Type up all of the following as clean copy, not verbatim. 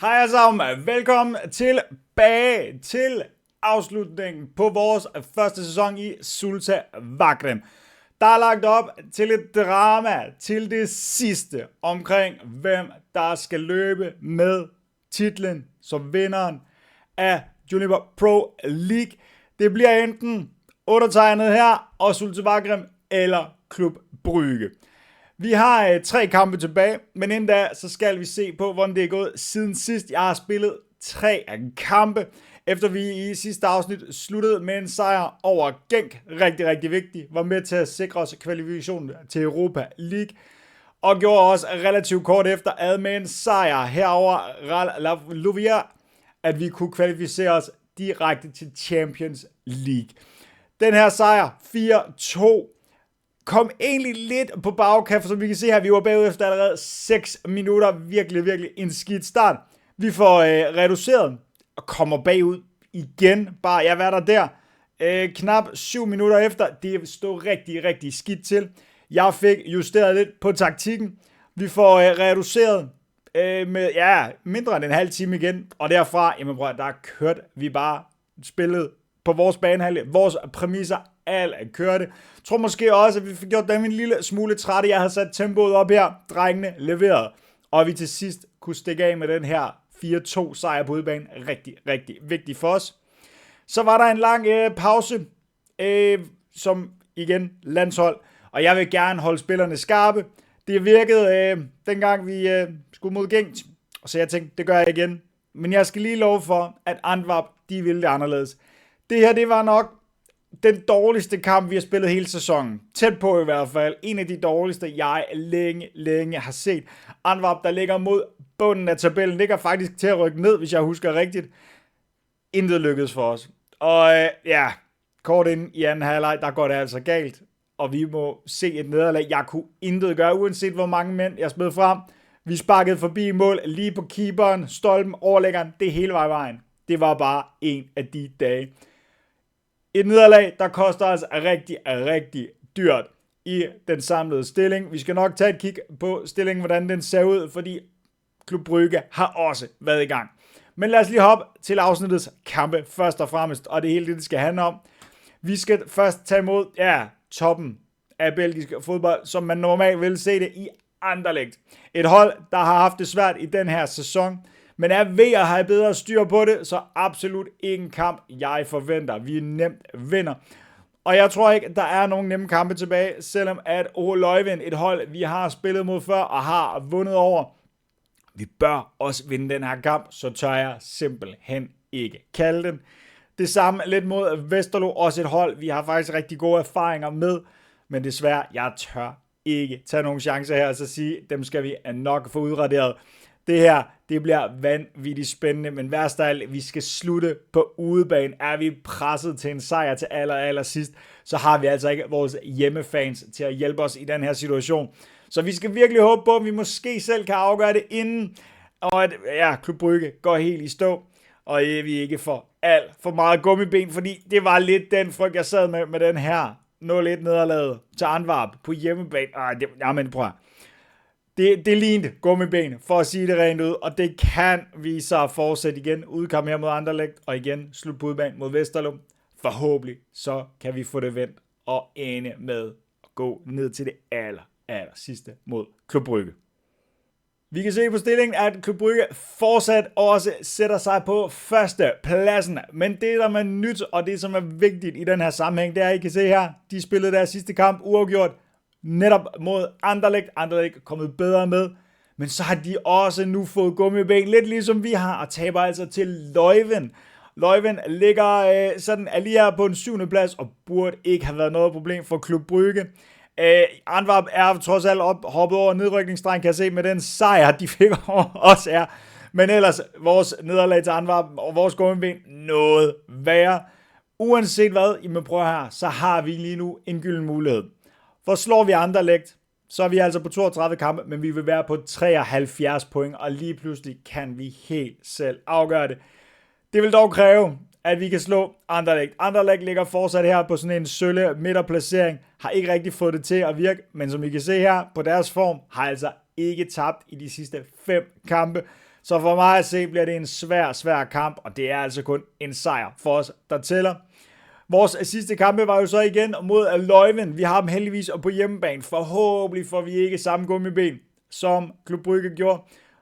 Hej alle sammen, velkommen tilbage til afslutningen på vores første sæson i Sulta Wagrem. Der er lagt op til et drama til det sidste omkring, hvem der skal løbe med titlen som vinderen af Juniper Pro League. Det bliver enten undertegnet her og Sulta Wagrem eller Klub Brygge. Vi har 3 kampe tilbage, men inden da, så skal vi se på, hvordan det er gået siden sidst. Jeg har spillet 3 kampe, efter vi i sidste afsnit sluttede med en sejr over Genk. Rigtig vigtig. Var med til at sikre os kvalifikationen til Europa League. Og gjorde også relativt kort efter ad med en sejr herover Ral Louvière, at vi kunne kvalificere os direkte til Champions League. Den her sejr, 4-2, kom egentlig lidt på bagkast, som vi kan se her. Vi var bagud efter allerede 6 minutter. Virkelig en skidt start. Vi får reduceret og kommer bagud igen. Bare, jeg var der. Knap 7 minutter efter. Det stod rigtig skidt til. Jeg fik justeret lidt på taktikken. Vi får reduceret med mindre end en halv time igen. Og derfra, der kørte vi bare spillet på vores banehalve. Vores præmisser, alt kørte. Jeg tror måske også, at vi fik gjort dem en lille smule trætte. Jeg havde sat tempoet op her. Drengene leverede. Og vi til sidst kunne stikke af med den her 4-2 sejr på udebane. Rigtig vigtig for os. Så var der en lang pause, som igen landshold. Og jeg vil gerne holde spillerne skarpe. Det virkede dengang vi skulle mod Genk. Så jeg tænkte, det gør jeg igen. Men jeg skal lige love for, at Antwerp, de ville det anderledes. Det her, det var nok den dårligste kamp, vi har spillet hele sæsonen. Tæt på i hvert fald. En af de dårligste, jeg længe har set. Antwerp, der ligger mod bunden af tabellen, ligger faktisk til at rykke ned, hvis jeg husker rigtigt. Intet lykkedes for os. Og kort inden i anden halvleg, der går det altså galt. Og vi må se et nederlag. Jeg kunne intet gøre, uanset hvor mange mænd jeg smed frem. Vi sparkede forbi mål, lige på keeperen, stolpen, overlæggeren. Det hele var i vejen. Det var bare en af de dage. Et nederlag, der koster os rigtig dyrt i den samlede stilling. Vi skal nok tage et kig på stillingen, hvordan den ser ud, fordi Klub Brygge har også været i gang. Men lad os lige hoppe til afsnittets kampe først og fremmest, og det er hele det skal handle om. Vi skal først tage imod toppen af belgisk fodbold, som man normalt vil se det i Anderlecht. Et hold, der har haft det svært i den her sæson, men er ved at have bedre styr på det, så absolut ingen kamp, jeg forventer. Vi nemt vinder. Og jeg tror ikke, der er nogen nemme kampe tilbage, selvom at Leuven, et hold, vi har spillet mod før og har vundet over, vi bør også vinde den her kamp, så tør jeg simpelthen ikke kalde den. Det samme lidt mod Westerlo, også et hold, vi har faktisk rigtig gode erfaringer med, men desværre, jeg tør ikke tage nogen chancer her, og så sige, dem skal vi nok få udraderet. Det her, det bliver vanvittigt spændende, men værst af alt, vi skal slutte på udebane. Er vi presset til en sejr til aller sidst, så har vi altså ikke vores hjemmefans til at hjælpe os i den her situation. Så vi skal virkelig håbe på, at vi måske selv kan afgøre det inden, og at Klub Brygge går helt i stå, og vi ikke får alt for meget gummiben, fordi det var lidt den frygt, jeg sad med den her 0-1 nederlaget til Antwerp på hjemmebane. Prøv at. Det lignede gummiben, for at sige det rent ud, og det kan vise sig at fortsætte igen. Udkamp her mod Anderlecht, og igen slut på udebane mod Westerlo. Forhåbentlig så kan vi få det vendt og ende med at gå ned til det aller sidste mod Klub Brygge. Vi kan se på stillingen, at Klub Brygge fortsat også sætter sig på første pladsen. Men det, der er nyt, og det, som er vigtigt i den her sammenhæng, det er, at I kan se her, de spillede deres sidste kamp uafgjort. Netop mod Anderlecht. Anderlecht er kommet bedre med. Men så har de også nu fået gummiben, lidt ligesom vi har, og taber altså til Leuven. Leuven ligger sådan lige her på en 7. plads, og burde ikke have været noget problem for Klub Brygge. Antwerp er trods alt hoppet over nedrykningsstregen, kan jeg se, med den sejr, de fik over os her. Men ellers, vores nederlag til Antwerp og vores gummiben, noget værre. Uanset hvad, I må prøve her, så har vi lige nu en gylden mulighed. For slår vi Anderlecht, så er vi altså på 32 kampe, men vi vil være på 73 point, og lige pludselig kan vi helt selv afgøre det. Det vil dog kræve, at vi kan slå Anderlecht. Anderlecht ligger fortsat her på sådan en sølle midterplacering, har ikke rigtig fået det til at virke, men som I kan se her på deres form, har altså ikke tabt i de sidste 5 kampe. Så for mig at se, bliver det en svær kamp, og det er altså kun en sejr for os, der tæller. Vores sidste kampe var jo så igen mod Leuven. Vi har dem heldigvis på hjemmebane. Forhåbentlig får vi ikke samme gummiben, som Club Brugge gjorde.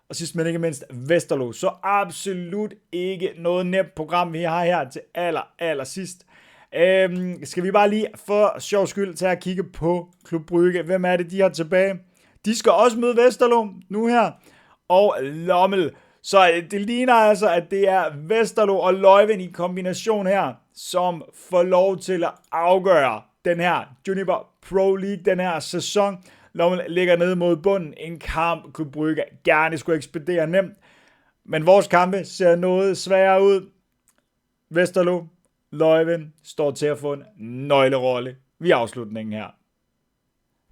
Og sidst men ikke mindst Westerlo. Så absolut ikke noget nemt program, vi har her til aller sidst. Skal vi bare lige for sjov skyld til at kigge på Club Brugge. Hvem er det, de har tilbage? De skal også møde Westerlo nu her. Og Lommel. Så det ligner altså, at det er Westerlo og Leuven i kombination her, som får lov til at afgøre den her Juniper Pro League, den her sæson. Lommel ligger nede mod bunden. En kamp, Club Brugge gerne skulle ekspedere nemt. Men vores kampe ser noget sværere ud. Westerlo, Leuven står til at få en nøglerolle ved afslutningen her.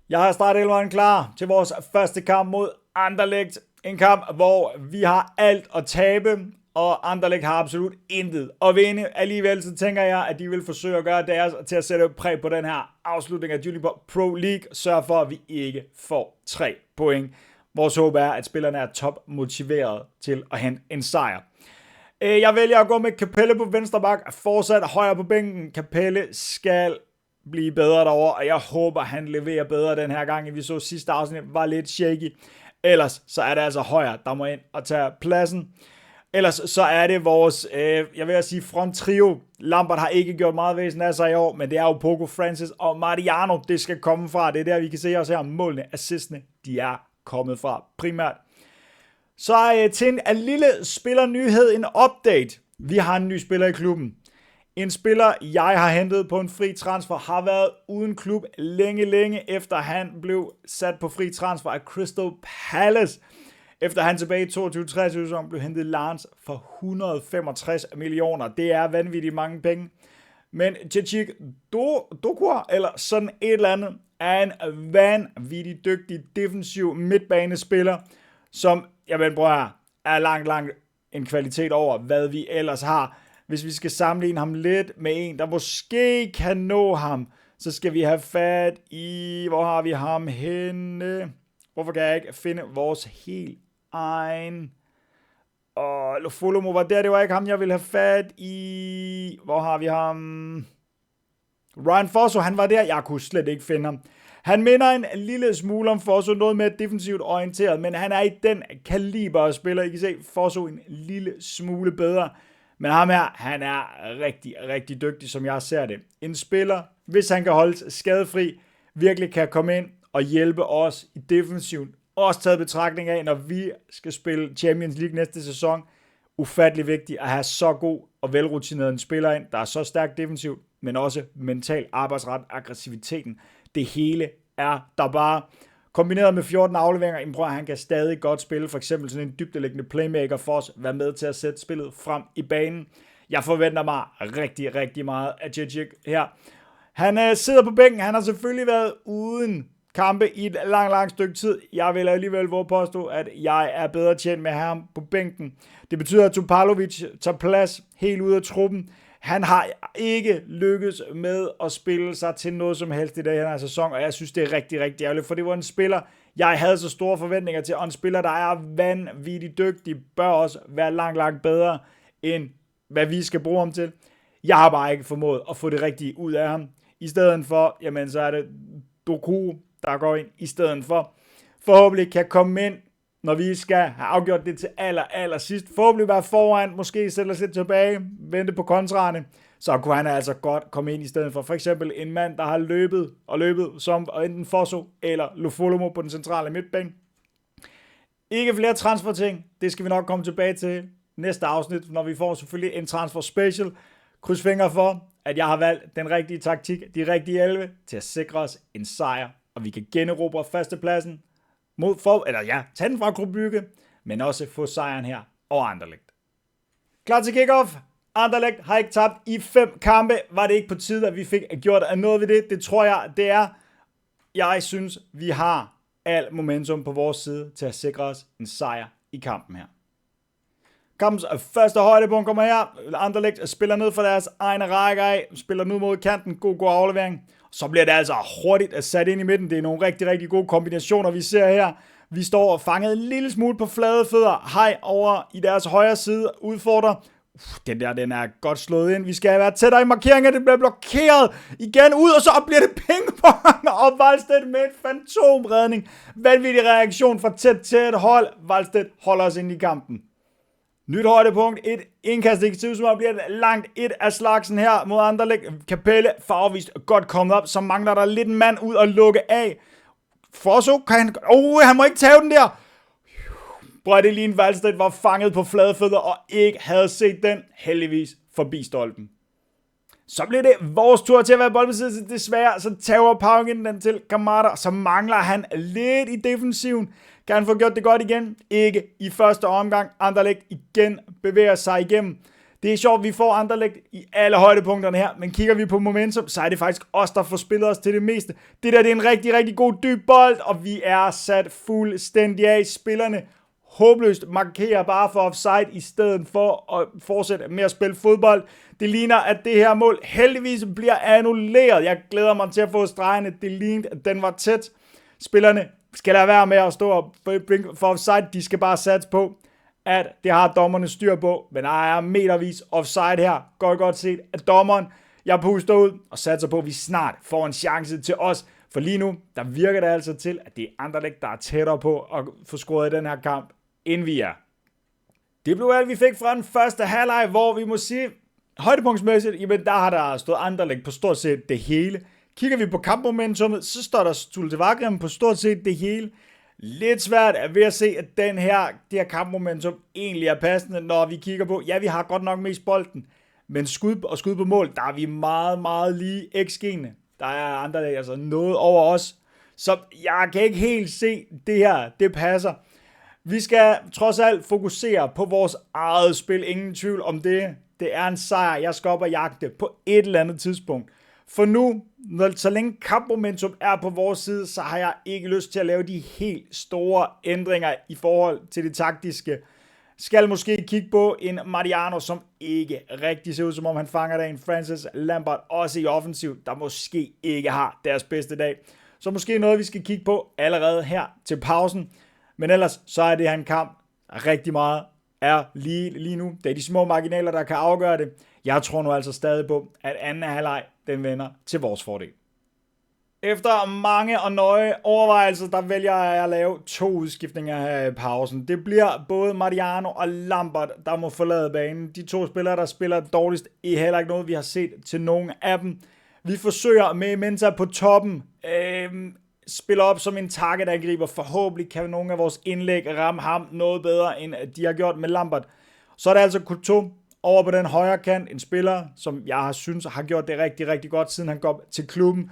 Jeg har startelveren klar til vores første kamp mod Anderlecht. En kamp, hvor vi har alt at tabe, og Anderlecht har absolut intet at vinde. Alligevel så tænker jeg, at de vil forsøge at gøre deres til at sætte præg på den her afslutning af Juniper Pro League. Sørg for, at vi ikke får 3 point. Vores håb er, at spillerne er top motiveret til at hente en sejr. Jeg vælger at gå med Capelle på venstre bak, fortsat højre på bænken. Capelle skal blive bedre derovre, og jeg håber, han leverer bedre den her gang. Vi så sidste afsnit var lidt shaky. Ellers så er det altså højre, der må ind og tage pladsen. Ellers så er det vores, jeg vil sige front trio. Lampard har ikke gjort meget væsen af sig i år, men det er jo Poco, Francis og Mariano, det skal komme fra. Det er der, vi kan se os her, målene, assistene, de er kommet fra primært. Så til en lille spillernyhed, en update. Vi har en ny spiller i klubben. En spiller, jeg har hentet på en fri transfer, har været uden klub længe efter han blev sat på fri transfer af Crystal Palace. Efter han tilbage i 22-23 sæson blev hentet Lance for 165 millioner. Det er vanvittigt mange penge. Men Chechik Dokua, eller sådan et eller andet, er en vanvittigt dygtig defensiv midtbanespiller, som, er langt en kvalitet over, hvad vi ellers har. Hvis vi skal sammenligne ham lidt med en, der måske kan nå ham, så skal vi have fat i, hvor har vi ham henne? Hvorfor kan jeg ikke finde vores helt egen? Og Lofolomo var der, det var ikke ham, jeg ville have fat i. Hvor har vi ham? Ryan Fosso, han var der, jeg kunne slet ikke finde ham. Han minder en lille smule om Fosso, noget mere defensivt orienteret, men han er i den kaliber af spiller. I kan se Fosso en lille smule bedre. Men ham her, han er rigtig dygtig, som jeg ser det. En spiller, hvis han kan holdes skadefri, virkelig kan komme ind og hjælpe os i defensiven. Også taget betragtning af, når vi skal spille Champions League næste sæson. Ufattelig vigtigt at have så god og velrutineret en spiller ind, der er så stærk defensivt, men også mental arbejdsret, aggressiviteten. Det hele er der bare. Kombineret med 14 afleveringer, han kan stadig godt spille, for eksempel sådan en dybdeliggende playmaker for os, være med til at sætte spillet frem i banen. Jeg forventer mig rigtig meget af Chechik her. Han sidder på bænken, han har selvfølgelig været uden kampe i et langt stykke tid. Jeg vil alligevel våge påstå, at jeg er bedre tjent med ham på bænken. Det betyder, at Topalovic tager plads helt ud af truppen. Han har ikke lykkes med at spille sig til noget som helst i den her sæson, og jeg synes, det er rigtig ærgerligt, for det var en spiller, jeg havde så store forventninger til, og en spiller, der er vanvittigt dygtig, bør også være langt bedre, end hvad vi skal bruge ham til. Jeg har bare ikke formået at få det rigtige ud af ham. I stedet for, jamen så er det Doku, der går ind, i stedet for. Forhåbentlig kan komme ind, når vi skal have afgjort det til aller sidst. Forhåbentlig være foran, måske sætte os lidt tilbage, vente på kontrarne, så kunne han altså godt komme ind i stedet for eksempel en mand, der har løbet som enten Fosso eller Lofolomo på den centrale midtbane. Ikke flere transferting, det skal vi nok komme tilbage til næste afsnit, når vi får selvfølgelig en transfer special. Kryds fingre for, at jeg har valgt den rigtige taktik, de rigtige 11, til at sikre os en sejr, og vi kan generobre førstepladsen, tage den fra Club Brugge, men også få sejren her over Anderlecht. Klar til kickoff. Anderlecht har ikke tabt i 5 kampe. Var det ikke på tide, at vi fik gjort noget ved det? Det tror jeg, det er. Jeg synes, vi har al momentum på vores side til at sikre os en sejr i kampen her. Kampens første højdepunkt kommer her. Anderlecht spiller ned for deres egne rækker af. Spiller nu mod kanten. God aflevering. Så bliver det altså hurtigt sat ind i midten. Det er nogle rigtig gode kombinationer, vi ser her. Vi står fanget en lille smule på flade fødder. Hej over i deres højre side udfordrer. Den er godt slået ind. Vi skal være tættere i markeringen. Det bliver blokeret igen ud, og så bliver det pingpong. Og Valstedt med et fantomredning. Vanvittig reaktion fra tæt hold. Valstedt holder os ind i kampen. Nyt højdepunkt. Et indkast. Det kan se ud som om bliver langt et af slagsen her mod Anderlecht. Capelle farvist godt kommet op. Så mangler der lidt en mand ud og lukke af. Fosso kan han... han må ikke tage den der. Brøddelin Valstedt var fanget på flade fødder og ikke havde set den, heldigvis forbi stolpen. Så bliver det vores tur til at være boldbesiddelse, desværre, så tager Paugen den til Kamada, så mangler han lidt i defensiven. Kan han få gjort det godt igen? Ikke i første omgang. Anderlecht igen bevæger sig igennem. Det er sjovt, vi får Anderlecht i alle højdepunkterne her, men kigger vi på momentum, så er det faktisk os, der får spillet os til det meste. Det der det er en rigtig, rigtig god dyb bold, og vi er sat fuldstændig af. Spillerne håbløst markerer bare for offside i stedet for at fortsætte med at spille fodbold. Det ligner, at det her mål heldigvis bliver annulleret. Jeg glæder mig til at få stregene. Det lignede, at den var tæt. Spillerne skal lade være med at stå for offside. De skal bare satse på, at det har dommerne styr på. Men der er metervis offside her. Godt set at dommeren. Jeg puster ud og satser på, at vi snart får en chance til os. For lige nu, der virker det altså til, at det er Anderlecht, der er tættere på at få scoret i den her kamp, end vi er. Det blev alt, vi fik fra den første halvleg, hvor vi må sige, højdepunktsmæssigt, jamen der har der stået Anderlecht på stort set det hele. Kigger vi på kampmomentummet, så står der Zulte Waregem på stort set det hele. Lidt svært er ved at se, at det her kampmomentum egentlig er passende, når vi kigger på, ja, vi har godt nok mest bolden, men skud på mål, der er vi meget, meget lige XG'ene. Der er Anderlecht altså noget over os. Så jeg kan ikke helt se det her, det passer. Vi skal trods alt fokusere på vores eget spil. Ingen tvivl om det. Det er en sejr, jeg skal op og jagte på et eller andet tidspunkt. For nu, så længe kampmomentum er på vores side, så har jeg ikke lyst til at lave de helt store ændringer i forhold til det taktiske. Skal måske kigge på en Mariano, som ikke rigtig ser ud, som om han fanger det. En Francis Lampard, også i offensiv, der måske ikke har deres bedste dag. Så måske noget, vi skal kigge på allerede her til pausen. Men ellers, så er det her en kamp, rigtig meget er lige nu. Det er de små marginaler, der kan afgøre det. Jeg tror nu altså stadig på, at anden halvleg, den vender til vores fordel. Efter mange og nøje overvejelser, der vælger jeg at lave 2 udskiftninger her i pausen. Det bliver både Mariano og Lampard, der må forlade banen. De 2 spillere, der spiller dårligst, er heller ikke noget, vi har set til nogen af dem. Vi forsøger med Mensah på toppen, spiller op som en target-angriber. Forhåbentlig kan nogle af vores indlæg ramme ham noget bedre, end de har gjort med Lampard. Så er det altså Couto over på den højre kant. En spiller, som jeg synes har gjort det rigtig, rigtig godt, siden han kom til klubben.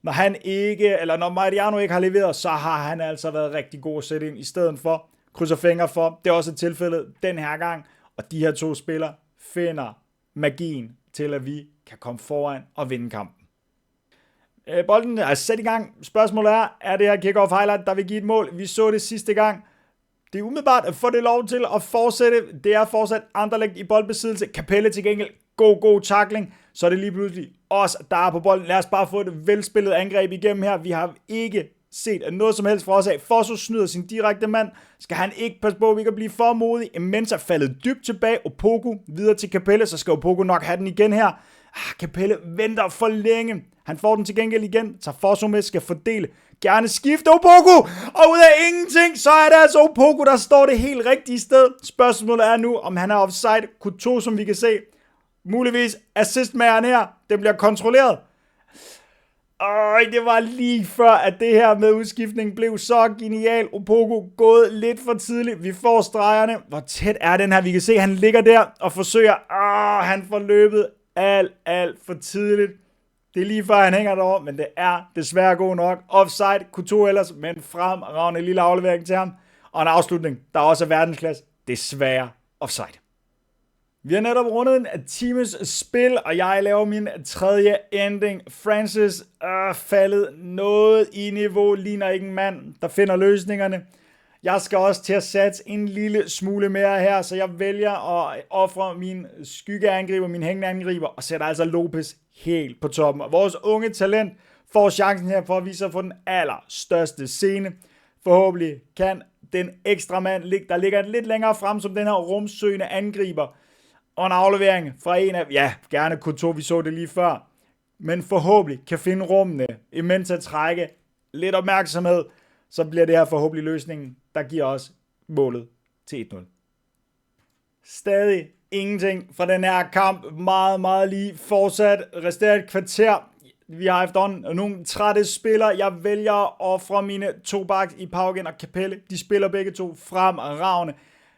Når Mariano ikke har leveret, så har han altså været rigtig god at sætte ind i stedet for. Krydser fingre for. Det er også tilfældet den her gang. Og de her 2 spillere finder magien til, at vi kan komme foran og vinde kampen. Bolden er sat i gang. Spørgsmålet er det her kick-off highlight, der vil give et mål? Vi så det sidste gang. Det er umiddelbart at få det lov til at fortsætte. Det er fortsat Anderlecht i boldbesiddelse. Capelle til gengæld. God tackling. Så er det lige pludselig os, der er på bolden. Lad os bare få et velspillet angreb igennem her. Vi har ikke set noget som helst fra os af. Fosso snyder sin direkte mand. Skal han ikke passe på, at vi kan blive for modig. Mensah faldet dybt tilbage. Opoku videre til Capelle. Så skal Opoku nok have den igen her. Capelle venter for længe. Han får den til gengæld igen. Tager Fosso med, skal fordele. Gerne skifte Opoku. Og ud af ingenting, så er det altså Opoku, der står det helt rigtige sted. Spørgsmålet er nu, om han er offside. Couto, som vi kan se. Muligvis assistmageren her. Den bliver kontrolleret. Det var lige før, at det her med udskiftning blev så genial. Opoku gået lidt for tidligt. Vi får stregerne. Hvor tæt er den her? Vi kan se, at han ligger der og forsøger. Han får løbet alt for tidligt. Det er lige før, han hænger derovre, men det er desværre god nok. Offside, Couto ellers, men fremragende lille aflevering til ham. Og en afslutning, der også er verdensklasse. Desværre offside. Vi har netop rundet en times spil, og jeg laver min 3. ending. Francis faldet noget i niveau, ligner ikke en mand, der finder løsningerne. Jeg skal også til at satse en lille smule mere her, så jeg vælger at ofre min skyggeangriber, min hængende angriber, og sætter altså Lopez helt på toppen. Og vores unge talent får chancen her for at vise sig på den allerstørste scene. Forhåbentlig kan den ekstra mand, der ligger lidt længere frem som den her rumsøgende angriber. Og en aflevering fra en af, ja, gerne Couto, vi så det lige før. Men forhåbentlig kan finde rummene, imens at trække lidt opmærksomhed, så bliver det her forhåbentlig løsningen, der giver os målet til 1-0. Stadig ingenting fra den her kamp. Meget, meget lige fortsat. Resterer et kvarter. Vi har efterhånden nogle trætte spillere. Jeg vælger at ofre mine 2 backs i Paugen og Capelle. De spiller begge to fremragende.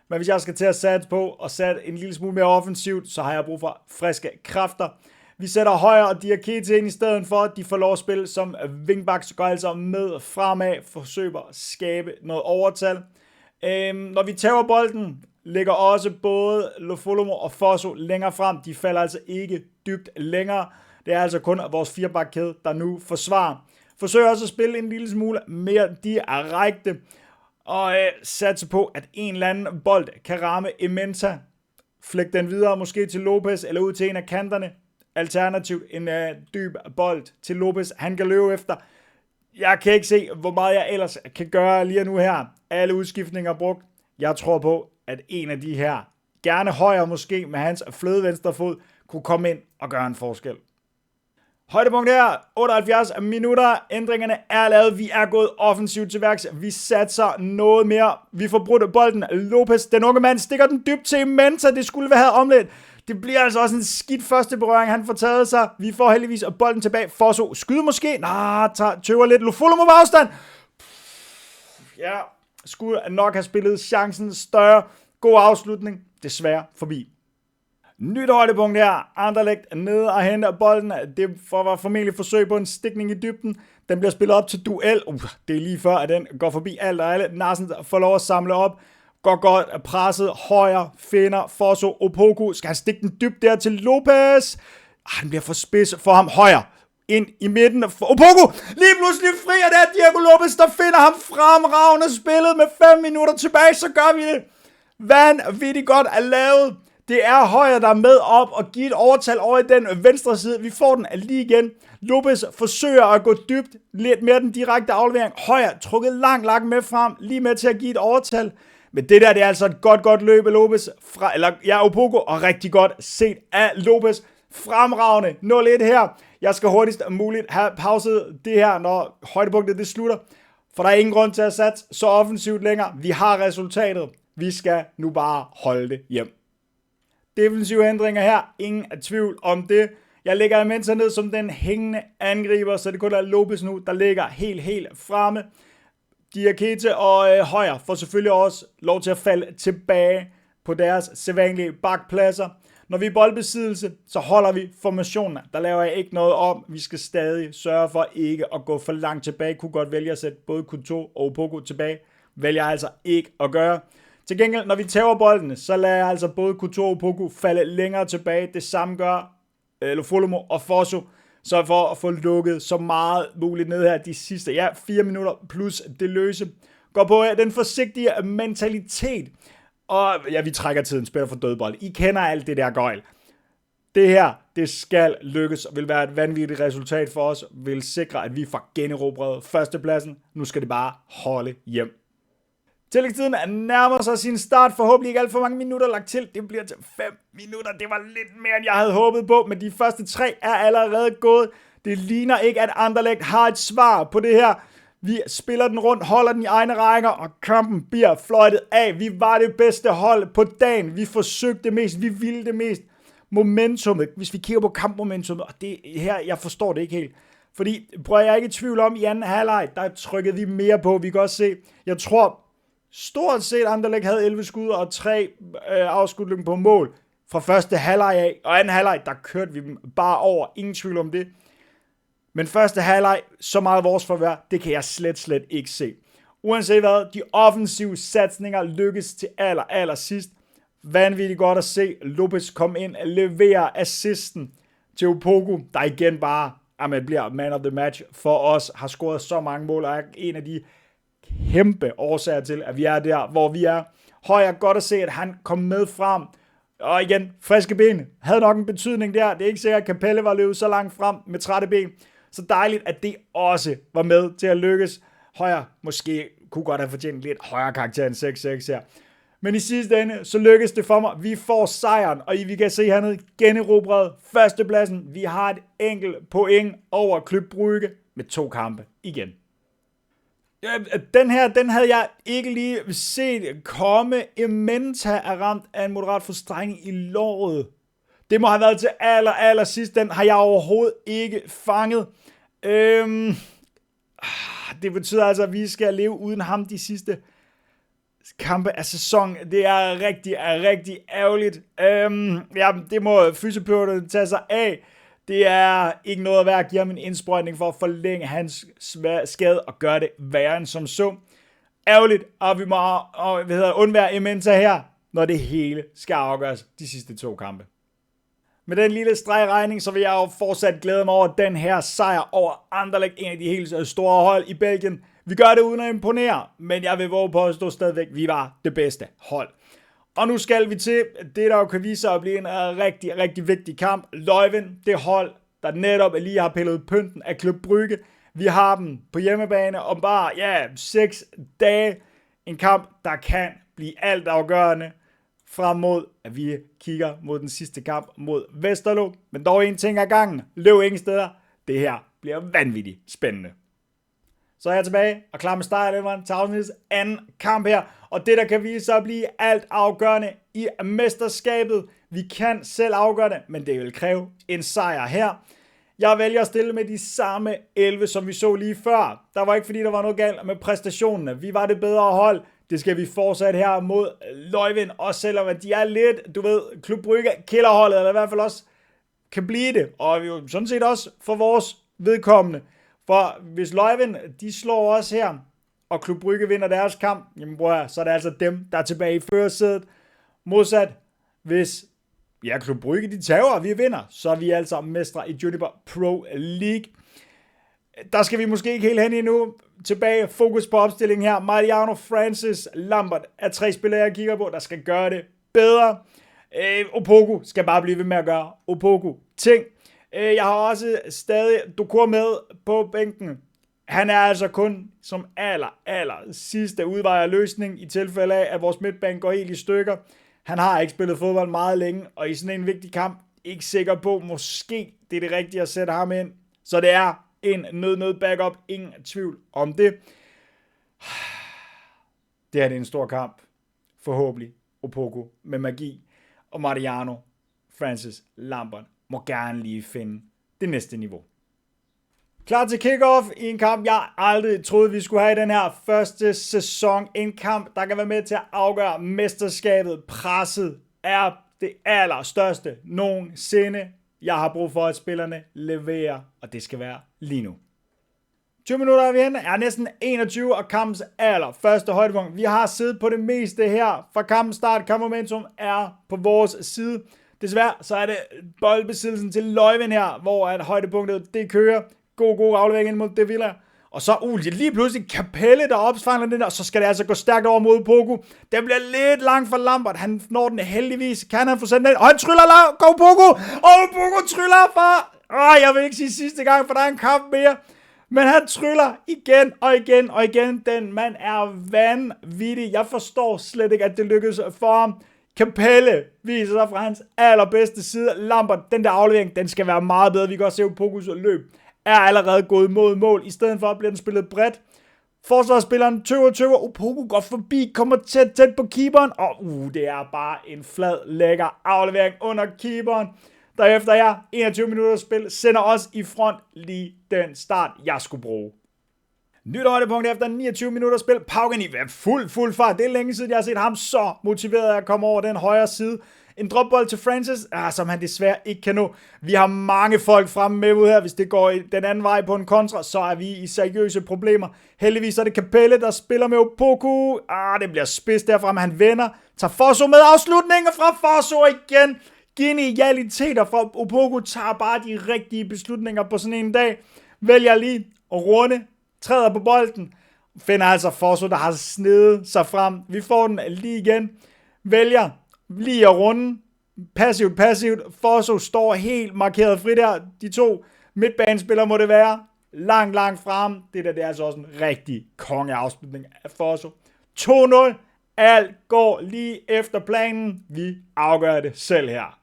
Men hvis jeg skal til at satse på og sætte en lille smule mere offensivt, så har jeg brug for friske kræfter. Vi sætter Højer og Diakite ind i stedet for, at de får lov at spille som wingbacks, går altså med fremad, forsøger at skabe noget overtal. Når vi tager bolden, ligger også både Lofolomo og Fosso længere frem. De falder altså ikke dybt længere. Det er altså kun vores 4-back-kæde, der nu forsvarer. Forsøger også at spille en lille smule mere direkte. Og satse på, at en eller anden bold kan ramme Imenta. Flæk den videre måske til Lopez eller ud til en af kanterne. Alternativt en dyb bold til Lopez. Han kan løbe efter. Jeg kan ikke se, hvor meget jeg ellers kan gøre lige nu her. Alle udskiftninger er brugt. Jeg tror på, at en af de her, gerne Højer måske med hans fløde venstre fod, kunne komme ind og gøre en forskel. Højdepunkt her, 78 minutter. Ændringerne er lavet. Vi er gået offensivt til værks. Vi satser noget mere. Vi får brudt bolden. Lopez, den unge mand, stikker den dybt til Menta. Det skulle være omlet. Det bliver altså også en skidt første berøring, han får taget sig. Vi får heldigvis bolden tilbage. Fosso skyder måske. Tøver lidt. Lofolomo på afstand. Ja, skulle nok have spillet chancen større. God afslutning. Desværre forbi. Nyt højdepunkt her. Anderlecht nede og henter bolden. Det var formentlig forsøg på en stikning i dybden. Den bliver spillet op til duel. Det er lige før, at den går forbi alt og alle. Narsen får lov at samle op. Går godt presset. Højre finder Fosso. Opoku skal han stikke den dybt der til Lopez. Han bliver for spids for ham. Højre ind i midten. Opoku lige pludselig fri, og det er Diego Lopez, der finder ham fremragende spillet med 5 minutter tilbage. Så gør vi det. Vanvittigt godt er lavet. Det er Højer, der er med op og giver et overtal over i den venstre side. Vi får den lige igen. Lopez forsøger at gå dybt. Lidt mere den direkte aflevering. Højer trukket langt med frem. Lige med til at give et overtal. Men det der, det er altså et godt løb af Lopez. Opoku, og rigtig godt set af Lopez. Fremragende 0-1 her. Jeg skal hurtigst muligt have pauset det her, når højdepunktet det slutter. For der er ingen grund til at satse så offensivt længere. Vi har resultatet. Vi skal nu bare holde det hjem. Defensive ændringer her. Ingen tvivl om det. Jeg lægger Imenta ned som den hængende angriber, så det kun er Lopez nu, der ligger helt fremme. Diakite og Højer får selvfølgelig også lov til at falde tilbage på deres sædvanlige bakpladser. Når vi er i boldbesiddelse, så holder vi formationen. Der laver jeg ikke noget om. Vi skal stadig sørge for ikke at gå for langt tilbage. Kunne godt vælge at sætte både Couto og Opoku tilbage. Vælger jeg altså ikke at gøre. Til gengæld, når vi tager bolden, så lader jeg altså både Couto og Opoku falde længere tilbage. Det samme gør Lofolomo og Fosso. Så for at få lukket så meget muligt ned her de sidste 4 minutter plus det løse. Går på den forsigtige mentalitet. Og ja, vi trækker tiden, spiller for dødbold. I kender alt det der gøjl. Det her, det skal lykkes og vil være et vanvittigt resultat for os. Vil sikre, at vi får generobret førstepladsen. Nu skal det bare holde hjem. Tillægstiden nærmer sig sin start. Forhåbentlig ikke alt for mange minutter lagt til. Det bliver til 5 minutter. Det var lidt mere, end jeg havde håbet på. Men de første 3 er allerede gået. Det ligner ikke, at Anderlecht har et svar på det her. Vi spiller den rundt, holder den i egne rækker, og kampen bliver fløjtet af. Vi var det bedste hold på dagen. Vi forsøgte mest. Vi ville det mest. Momentummet, hvis vi kigger på kampmomentummet, og det her, jeg forstår det ikke helt. Fordi, jeg er ikke i tvivl om, i anden halvleg, der trykkede vi mere på. Vi kan også se, jeg tror, stort set Anderlecht havde 11 skud og 3 afskudninger på mål fra første halvleg af. Og anden halvleg, der kørte vi dem bare over. Ingen tvivl om det. Men første halvleg, så meget vores forvær, det kan jeg slet ikke se. Uanset hvad, de offensive satsninger lykkes til aller sidst. Vanvittigt godt at se Lopez komme ind og levere assisten til Opoku, der igen bare bliver man of the match for os, har scoret så mange mål, og er en af de kæmpe årsager til, at vi er der, hvor vi er. Højer godt at se, at han kom med frem. Og igen, friske ben havde nok en betydning der. Det er ikke sikkert, at Capelle var løbet så langt frem med trætte ben. Så dejligt, at det også var med til at lykkes. Højer måske kunne godt have fortjent lidt højere karakter end 6-6 her. Men i sidste ende, så lykkes det for mig. Vi får sejren, og vi kan se hernede generobret førstepladsen. Vi har et enkelt point over Club Brugge med 2 kampe igen. Den her, den havde jeg ikke lige set komme. Ementa er ramt af en moderat forstrækning i låret. Det må have været til aller sidst. Den har jeg overhovedet ikke fanget. Det betyder altså, at vi skal leve uden ham de sidste kampe af sæsonen. Det er rigtig ærgerligt. Ja, det må fysioterapeuten tage sig af. Det er ikke noget værd at give ham en indsprøjtning for at forlænge hans skade og gøre det værre end som så. Ærgerligt, og vi må undvære Ementa her, når det hele skal afgøres de sidste 2 kampe. Med den lille stregregning, så vil jeg jo fortsat glæde mig over den her sejr over Anderlecht, en af de helt store hold i Belgien. Vi gør det uden at imponere, men jeg vil våge på at stå stadigvæk, vi var det bedste hold. Og nu skal vi til det, der jo kan vise sig at blive en rigtig vigtig kamp. Leuven, det hold, der netop lige har pillet pynten af Club Brugge. Vi har dem på hjemmebane om bare 6 dage. En kamp, der kan blive altafgørende frem mod, at vi kigger mod den sidste kamp mod Westerlo. Men dog en ting ad gangen. Løb ingen steder. Det her bliver vanvittigt spændende. Så er jeg tilbage og klar med startelveren til afsnittets anden kamp her. Og det, der kan vise sig at blive alt afgørende i mesterskabet. Vi kan selv afgøre det, men det vil kræve en sejr her. Jeg vælger at stille med de samme 11, som vi så lige før. Der var ikke fordi, der var noget galt med præstationerne. Vi var det bedre hold. Det skal vi fortsætte her mod Leuven. Også selvom de er lidt, Club Brugge killerholdet, eller i hvert fald også kan blive det. Og vi jo sådan set også for vores vedkommende. For hvis Leuven, de slår os her, og Club Brugge vinder deres kamp, jamen så er det altså dem, der er tilbage i førersædet. Modsat, hvis Club Brugge, de tager, og vi vinder, så er vi altså mestre i Juniper Pro League. Der skal vi måske ikke helt hen endnu. Tilbage, fokus på opstillingen her. Mariano, Francis, Lambert er 3 spillere, jeg kigger på, der skal gøre det bedre. Opoku skal bare blive ved med at gøre Opoku ting. Jeg har også stadig Doucouré med på bænken. Han er altså kun som aller sidste udvej af løsning i tilfælde af, at vores midtbane går helt i stykker. Han har ikke spillet fodbold meget længe, og i sådan en vigtig kamp, ikke sikker på, måske det er det rigtige at sætte ham ind. Så det er en nød backup, ingen tvivl om det. Det her er en stor kamp, forhåbentlig Opoku med magi, og Mariano, Francis, Lambert må gerne lige finde det næste niveau. Klar til kickoff i en kamp, jeg aldrig troede, vi skulle have i den her første sæson. En kamp, der kan være med til at afgøre mesterskabet. Presset er det allerstørste nogensinde. Jeg har brug for, at spillerne leverer, og det skal være lige nu. 20 minutter er vi henne, er næsten 21, og kampens allerførste højdepunkt. Vi har siddet på det meste her fra kampens start. Kampmomentum er på vores side. Desværre så er det boldbesiddelsen til Leuven her, hvor at højdepunktet det kører. God aflevering ind mod De Villa. Og så lige pludselig Capelle, der opsfanger den der, og så skal det altså gå stærkt over mod Opoku. Den bliver lidt lang for Lambert. Han når den heldigvis. Kan han få sendt den? Og han tryller langt. Go Opoku! Og Opoku tryller for... jeg vil ikke sige sidste gang, for der er en kamp mere. Men han tryller igen og igen. Den mand er vanvittig. Jeg forstår slet ikke, at det lykkedes for ham. Capelle viser sig fra hans allerbedste side. Lambert, den der aflevering, den skal være meget bedre. Vi kan også se Opokus løb er allerede gået mod mål. I stedet for bliver den spillet bredt. Forsvarsspilleren tøver. Opoku går forbi, kommer tæt på keeperen. Og det er bare en flad, lækker aflevering under keeperen. Derefter er 21 minutter spil. Sender os i front lige den start, jeg skulle bruge. Nyt højdepunkt efter 29 minutter spil. Paugen i fuld fart. Det er længe siden, jeg har set ham så motiveret at komme over den højre side. En dropbold til Francis, som han desværre ikke kan nå. Vi har mange folk fremme med ud her. Hvis det går den anden vej på en kontra, så er vi i seriøse problemer. Heldigvis er det Capelle, der spiller med Opoku. Det bliver spids derfra, men han vender. Tager Fosso med afslutningen fra Fosso igen. Genialiteter fra Opoku tager bare de rigtige beslutninger på sådan en dag. Vælger lige at runde. Træder på bolden. Finder altså Fosso, der har snedet sig frem. Vi får den lige igen. Vælger lige at runde. Passivt. Fosso står helt markeret fri der. De 2 midtbanespillere må det være. langt frem. Det er altså også en rigtig kongeafslutning af Fosso. 2-0. Alt går lige efter planen. Vi afgør det selv her.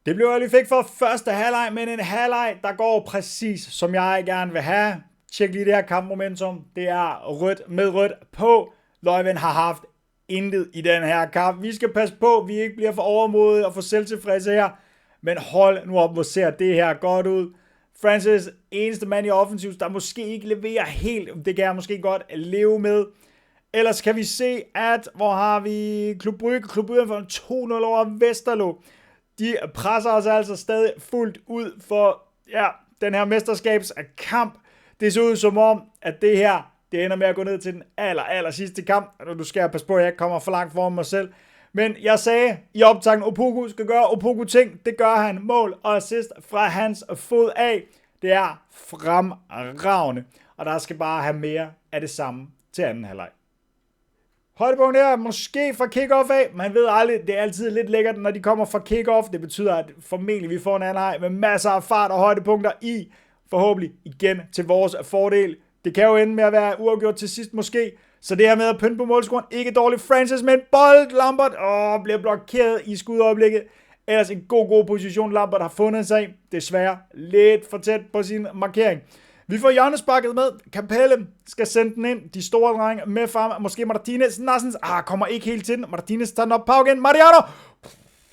Det blev alt, vi fik for første halvleg, men en halvleg, der går præcis, som jeg gerne vil have. Tjek lige det her kampmomentum. Det er rødt med rødt på. Løjven har haft intet i den her kamp. Vi skal passe på, at vi ikke bliver for overmodige og for selvtilfredse her. Men hold nu op, hvor ser det her godt ud. Francis, eneste mand i offensivt, der måske ikke leverer helt. Det kan jeg måske godt leve med. Ellers kan vi se, at hvor har vi Klub Brygge for en 2-0 over Westerlo. De presser os altså stadig fuldt ud for den her mesterskabskamp. Det ser ud som om, at det her det ender med at gå ned til den aller sidste kamp. Nu skal jeg passe på, at jeg ikke kommer for langt foran mig selv. Men jeg sagde i optagen, Opoku skal gøre Opoku ting. Det gør han. Mål og assist fra hans fod af. Det er fremragende. Og der skal bare have mere af det samme til anden halvleg. Højdepunkt her, måske fra kick-off af. Man ved aldrig, det er altid lidt lækkert, når de kommer fra kick-off. Det betyder, at formentlig vi får en anden halvleg med masser af fart og højdepunkter i. Forhåbentlig igen til vores fordel. Det kan jo ende med at være uafgjort til sidst måske. Så det her med at pynte på målscoren, ikke dårligt. Francis med en bold. Lambert bliver blokeret i skudøjeblikket. Ellers en god position, Lambert har fundet sig. Desværre lidt for tæt på sin markering. Vi får hjørnesparket med. Capelle skal sende den ind. De store drenge med frem. Måske Martinez. Narsens kommer ikke helt til den. Martinez tager den op. Pau igen. Mariano.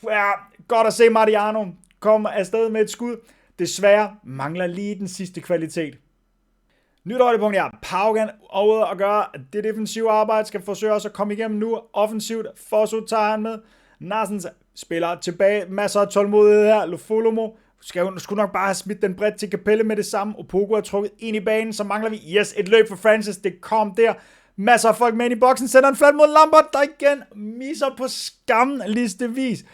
Ja, godt at se Mariano komme afsted med et skud. Desværre mangler lige den sidste kvalitet. Nyt højdepunkt her. Paugen over at gøre det defensive arbejde. Skal forsøge også at komme igennem nu. Offensivt. Fosso tager han med. Narsens spiller tilbage. Masser af tålmodighed her. Lofolomo skulle nok bare have smidt den bredt til Capelle med det samme. Opoku er trukket ind i banen. Så mangler vi et løb for Francis. Det kom der. Masser af folk med ind i boksen. Sender en flat mod Lambert, der igen misser på skamlistevis.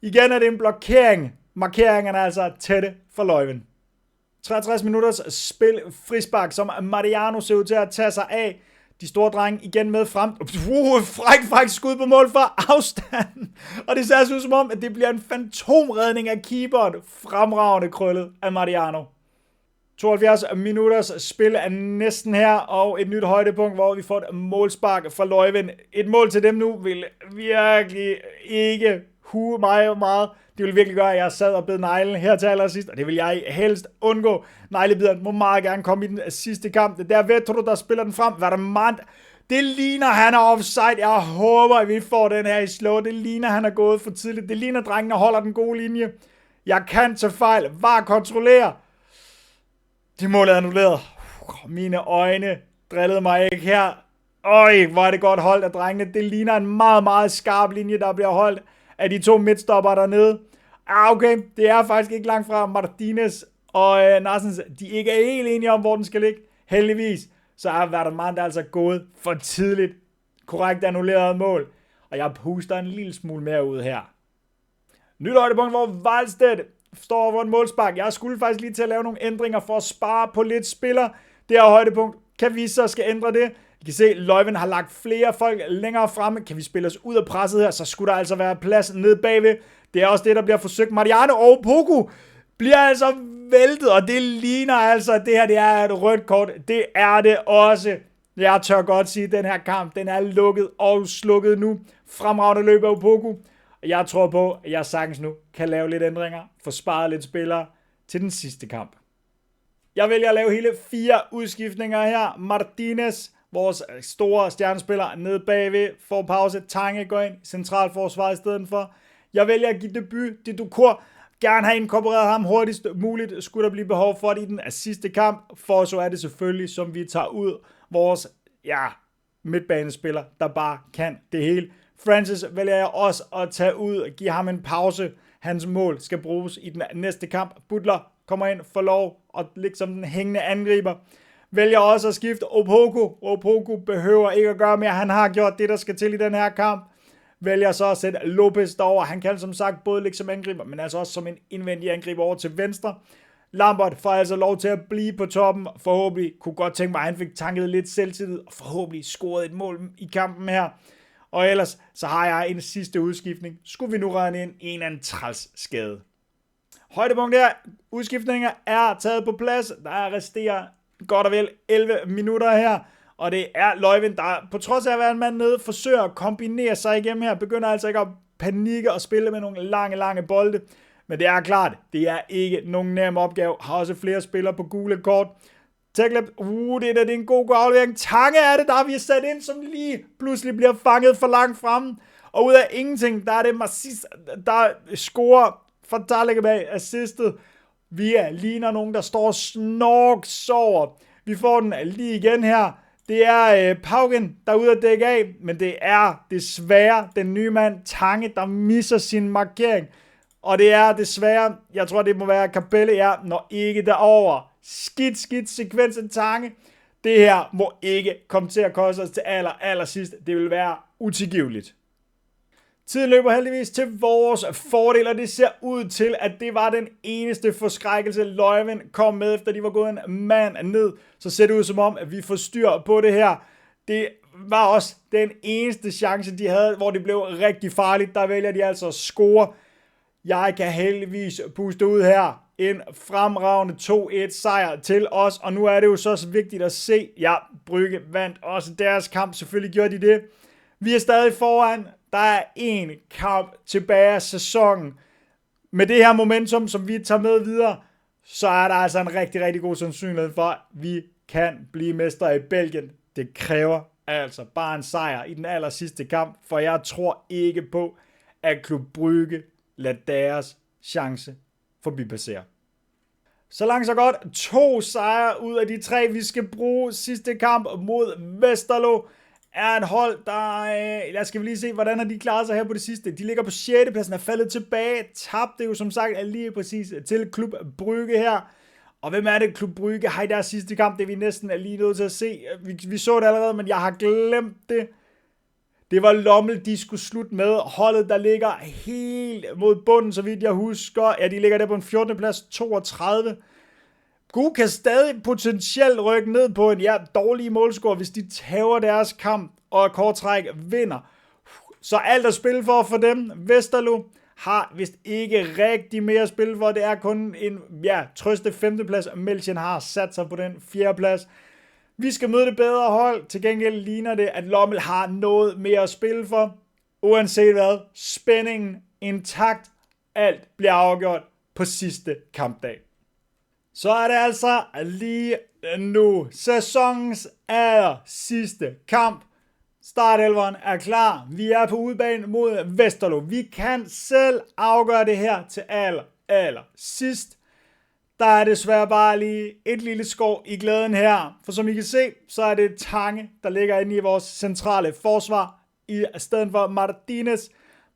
Igen er det en blokering. Markeringerne er altså tætte for Løjven. 63 minutters spil frispark, som Mariano ser ud til at tage sig af. De store drenge igen med frem. Fræk skud på mål fra afstanden. Og det ser ud som om, at det bliver en fantomredning af keeperen. Fremragende krøllet af Mariano. 72 minutters spil er næsten her, og et nyt højdepunkt, hvor vi får et målspark fra Løjven. Et mål til dem nu vil virkelig ikke hue mig meget. Det vil virkelig gøre, at jeg sad og bed neglen her til allersidst, og det vil jeg helst undgå. Neglebideren må meget gerne komme i den sidste kamp. Det er Vetro, der spiller den frem. Vermand, det ligner, han er offside. Jeg håber, at vi får den her i slow. Det ligner, han er gået for tidligt. Det ligner, drengene holder den gode linje. Jeg kan tage fejl. Var kontrollere. Det mål er annulleret. Mine øjne drillede mig ikke her. Øj, hvor er det godt holdt af drengene. Det ligner en meget skarp linje, der bliver holdt af de to midtstopper dernede. Okay, det er faktisk ikke langt fra. Martinez og Narsens, de ikke er helt enige om, hvor den skal ligge. Heldigvis, så er Vermand altså gået for tidligt. Korrekt annulleret mål. Og jeg puster en lille smule mere ud her. Nyt højdepunkt, hvor Valstedt står over en målspark. Jeg skulle faktisk lige til at lave nogle ændringer for at spare på lidt spiller. Det her højdepunkt, kan vi så skal ændre det. I kan se, at Løjven har lagt flere folk længere fremme. Kan vi spille os ud af presset her, så skulle der altså være plads nede bagved. Det er også det, der bliver forsøgt. Mariano og Opoku bliver altså væltet, og det ligner altså, at det her det er et rødt kort. Det er det også. Jeg tør godt sige, at den her kamp, den er lukket og slukket nu. Fremragende løb af Opoku. Jeg tror på, at jeg sagtens nu kan lave lidt ændringer, få sparet lidt spillere til den sidste kamp. Jeg vælger at lave hele 4 udskiftninger her. Martinez, vores store stjernespiller, nede bagved, får pause. Tange går ind i centralforsvaret i stedet for. Jeg vælger at give debut til Ducour. Gerne have inkorporeret ham hurtigst muligt. Skulle der blive behov for det i den sidste kamp. For så er det selvfølgelig, som vi tager ud vores midtbanespiller, der bare kan det hele. Francis vælger jeg også at tage ud og give ham en pause. Hans mål skal bruges i den næste kamp. Butler kommer ind, får lov at ligge som den hængende angriber. Vælger også at skifte Opoku. Opoku behøver ikke at gøre mere. Han har gjort det, der skal til i den her kamp. Vælger så at sætte Lopez derover. Han kan som sagt både ligge som angriber, men altså også som en indvendig angriber over til venstre. Lambert får altså lov til at blive på toppen. Forhåbentlig kunne godt tænke mig, at han fik tanket lidt selvtillid og forhåbentlig scoret et mål i kampen her. Og ellers så har jeg en sidste udskiftning. Skulle vi nu rende ind en eller anden træls skade. Højdepunkt her, udskiftninger er taget på plads. Der resterer godt og vel 11 minutter her. Og det er Løjvind, der på trods af at være en mand nede, forsøger at kombinere sig igennem her. Begynder altså ikke at panikke og spille med nogle lange bolde. Men det er klart, det er ikke nogen nem opgave. Har også flere spillere på gule kort. Tegleb, det er en god aflevering. Tange er det, der vi er sat ind, som lige pludselig bliver fanget for langt fremme. Og ud af ingenting, der er det Massis, der scorer for Talekabag assistet. Vi ligner nogen, der står sover. Vi får den lige igen her. Det er Paugen, der er ude at dække af, men det er desværre den nye mand, Tange, der misser sin markering. Og det er desværre, jeg tror det må være Capelle, når ikke derover. Skidt sekvens af Tange. Det her må ikke komme til at koste os til allersidst. Det vil være utilgiveligt. Tiden løber heldigvis til vores fordel, og det ser ud til, at det var den eneste forskrækkelse, Løjvind kom med, efter de var gået en mand ned. Så ser det ud som om, at vi får styr på det her. Det var også den eneste chance, de havde, hvor det blev rigtig farligt. Der vælger de altså at score. Jeg kan heldigvis puste ud her. En fremragende 2-1 sejr til os, og nu er det jo så vigtigt at se. Ja, Brygge vandt også deres kamp, selvfølgelig gjorde de det. Vi er stadig foran. Der er en kamp tilbage af sæsonen. Med det her momentum, som vi tager med videre, så er der altså en rigtig god sandsynlighed for, at vi kan blive mestre i Belgien. Det kræver altså bare en sejr i den allersidste kamp, for jeg tror ikke på, at Klub Brygge lader deres chance forbipassere. Så langt så godt. 2 sejre ud af de 3, vi skal bruge. Sidste kamp mod Westerlo er et hold, der... Lad os lige se, hvordan har de klaret sig her på det sidste. De ligger på 6. pladsen, er faldet tilbage. Tabte jo som sagt lige præcis til Klub Brygge her. Og hvem er det, Klub Brygge har i deres sidste kamp? Det er vi næsten lige nødt til at se. Vi så det allerede, men jeg har glemt det. Det var Lommel, de skulle slutte med. Holdet, der ligger helt mod bunden, så vidt jeg husker. Ja, de ligger der på en 14. plads, 32. Gud kan stadig potentielt rykke ned på en dårlig målscore, hvis de tager deres kamp og kort træk vinder. Så alt at spille for dem. Westerlo har vist ikke rigtig mere at spille for. Det er kun en trøste 5. plads. Melchen har sat sig på den 4. plads. Vi skal møde det bedre hold. Til gengæld ligner det, at Lommel har noget mere at spille for. Uanset hvad, spændingen intakt. Alt bliver afgjort på sidste kampdag. Så er det altså lige nu sæsonens sidste kamp. Startelveren er klar. Vi er på udebane mod Westerlo. Vi kan selv afgøre det her til aller sidst. Der er desværre bare lige et lille skov i glæden her. For som I kan se, så er det Tange, der ligger inde i vores centrale forsvar, i stedet for Martinez.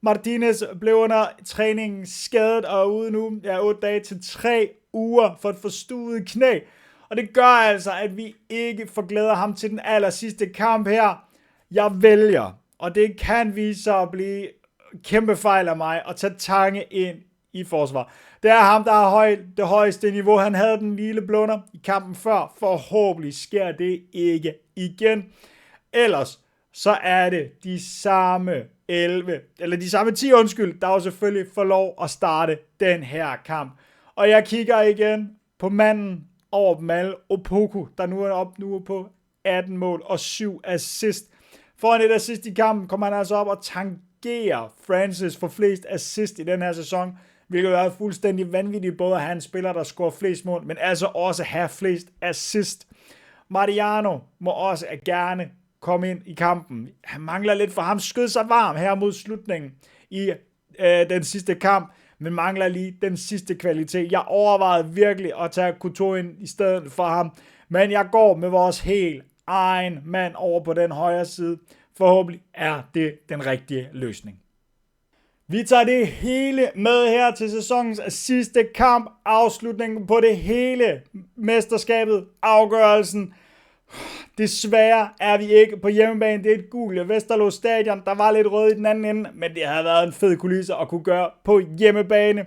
Martinez blev under træningen skadet og er ude nu 8 dage til 3 uger for et forstuet knæ. Og det gør altså, at vi ikke forglæder ham til den allersidste kamp her. Jeg vælger, og det kan vise sig at blive kæmpe fejl af mig, at tage Tange ind i forsvar. Det er ham, der har det højeste niveau. Han havde den lille blunder i kampen før. Forhåbentlig sker det ikke igen. Ellers så er det de samme 10, der jo selvfølgelig får lov at starte den her kamp. Og jeg kigger igen på manden over dem alle, Opoku, der nu er op på 18 mål og 7 assist. Foran et assist i kampen kommer han altså op og tangerer Francis for flest assist i den her sæson, hvilket er fuldstændig vanvittigt, både at have en spiller, der scorer flest mål, men altså også have flest assist. Mariano må også gerne komme ind i kampen. Han mangler lidt, for ham skød sig varm her mod slutningen i den sidste kamp, men mangler lige den sidste kvalitet. Jeg overvejede virkelig at tage Couture ind i stedet for ham, men jeg går med vores helt egen mand over på den højre side. Forhåbentlig er det den rigtige løsning. Vi tager det hele med her til sæsonens sidste kamp, afslutningen på det hele mesterskabet, afgørelsen. Desværre er vi ikke på hjemmebane. Det er et gult Westerlo stadion. Der var lidt rød i den anden ende, men det havde været en fed kulisse at kunne gøre på hjemmebane.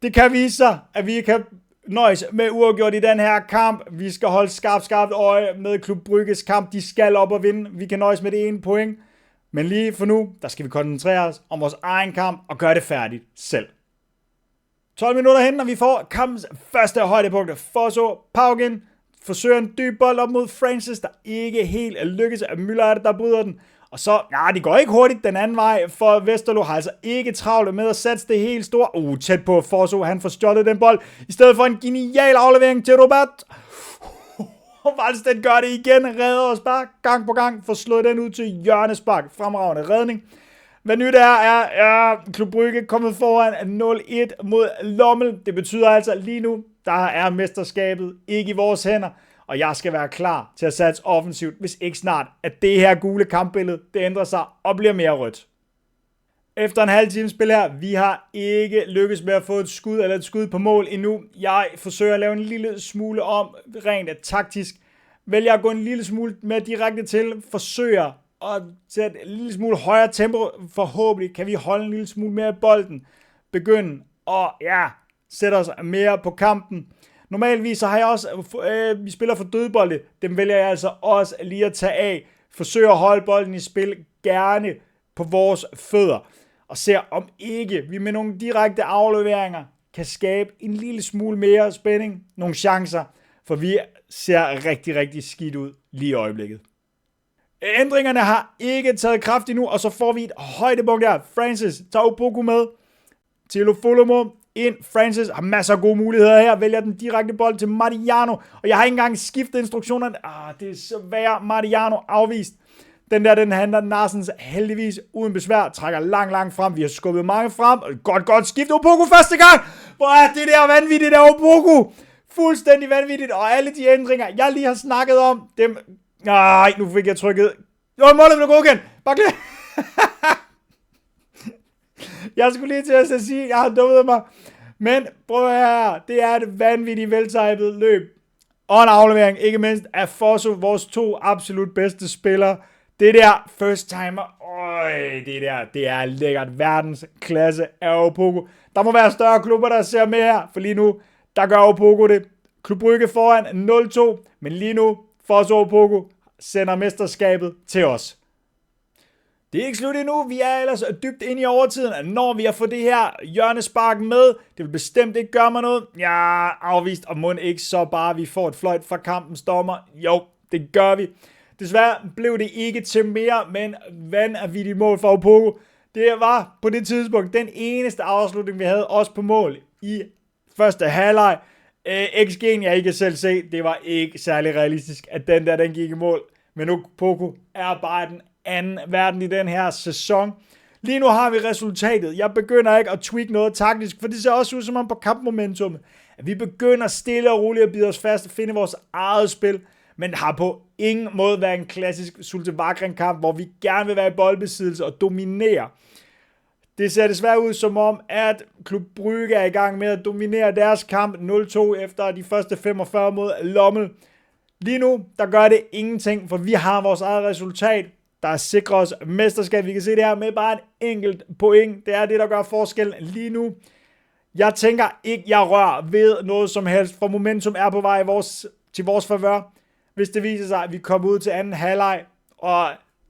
Det kan vise sig, at vi kan nøjes med uafgjort i den her kamp. Vi skal holde skarpt øje med Klub Brygges kamp. De skal op og vinde. Vi kan nøjes med det ene point. Men lige for nu, der skal vi koncentrere os om vores egen kamp og gøre det færdigt selv. 12 minutter hen, og vi får kampens første højdepunkt. Fosso Paugen forsøger en dyb bold op mod Francis, der ikke helt lykkes. Müller er det, der bryder den. Og så, det går ikke hurtigt den anden vej, for Westerlo har altså ikke travlt med at satse det helt store. Tæt på Fosso, han får stjålet den bold, i stedet for en genial aflevering til Robert. Valstedt gør det igen, redder os bare gang på gang, får slået den ud til hjørnespark. Fremragende redning. Hvad nyt er Club Brugge kommet foran 0-1 mod Lommel. Det betyder altså lige nu, der er mesterskabet ikke i vores hænder, og jeg skal være klar til at satse offensivt, hvis ikke snart, at det her gule kampbillede, det ændrer sig og bliver mere rødt. Efter en halv time spil her, vi har ikke lykkes med at få et skud på mål endnu. Jeg forsøger at lave en lille smule om, rent taktisk. Vælger at gå en lille smule mere direkte til, forsøger at sætte en lille smule højere tempo. Forhåbentlig kan vi holde en lille smule mere i bolden. Begynde at sætte os mere på kampen. Normalvis så har jeg også, vi spiller for dødbolde, dem vælger jeg altså også lige at tage af. Forsøger at holde bolden i spil, gerne på vores fødder. Og ser om ikke vi med nogle direkte afleveringer kan skabe en lille smule mere spænding, nogle chancer, for vi ser rigtig, rigtig skidt ud lige i øjeblikket. Ændringerne har ikke taget kraft endnu, og så får vi et højdepunkt her. Francis tager Opoku med. Tilo Folomo ind. Francis har masser af gode muligheder her. Vælger den direkte bold til Mariano. Og jeg har ikke engang skiftet instruktionerne. Det er så værd. Mariano afvist. Den handler Narsens heldigvis uden besvær. Trækker langt frem. Vi har skubbet mange frem. Godt skift. Opoku første gang. Hvor er det der vanvittigt der Opoku. Fuldstændig vanvittigt. Og alle de ændringer, jeg lige har snakket om, dem... nu fik jeg trykket. Målet blev godkendt. Bare klar. Jeg skulle lige til at sige, jeg har dummet mig. Men prøv her. Det er et vanvittigt veltypet løb. Og en aflevering, ikke mindst, af Fosso, vores to absolut bedste spillere. Det der first timer. Det er lækkert. Verdens klasse af Opoku. Der må være større klubber, der ser med her. For lige nu, der gør Opoku det. Club Brugge foran 0-2. Men lige nu, Fosso Opoku sender mesterskabet til os. Det er ikke slut endnu. Vi er ellers dybt inde i overtiden, når vi har fået det her hjørnespark med. Det vil bestemt ikke gøre mig noget. Afvist, og må ikke så bare vi får et fløjt fra kampens dommer. Jo, det gør vi. Desværre blev det ikke til mere, men vanvittigt mål for Opoku. Det var på det tidspunkt den eneste afslutning, vi havde også på mål i første halvleg. XG'en, jeg ikke kan selv se, det var ikke særlig realistisk, at den gik i mål. Men Opoku er bare den anden verden i den her sæson. Lige nu har vi resultatet. Jeg begynder ikke at tweak noget taktisk, for det ser også ud som om på kampmomentum, at vi begynder stille og roligt at bide os fast og finde vores eget spil, men har på ingen måde været en klassisk Zulte Waregem kamp, hvor vi gerne vil være i boldbesiddelse og dominere. Det ser desværre ud som om, at Club Brugge er i gang med at dominere deres kamp 0-2 efter de første 45 mod Lommel. Lige nu, der gør det ingenting, for vi har vores eget resultat, der sikrer os mesterskab. Vi kan se det her med bare en enkelt point. Det er det, der gør forskellen lige nu. Jeg tænker ikke, jeg rører ved noget som helst, for momentum er på vej til vores favør. Hvis det viser sig, at vi kommer ud til anden halvleg, og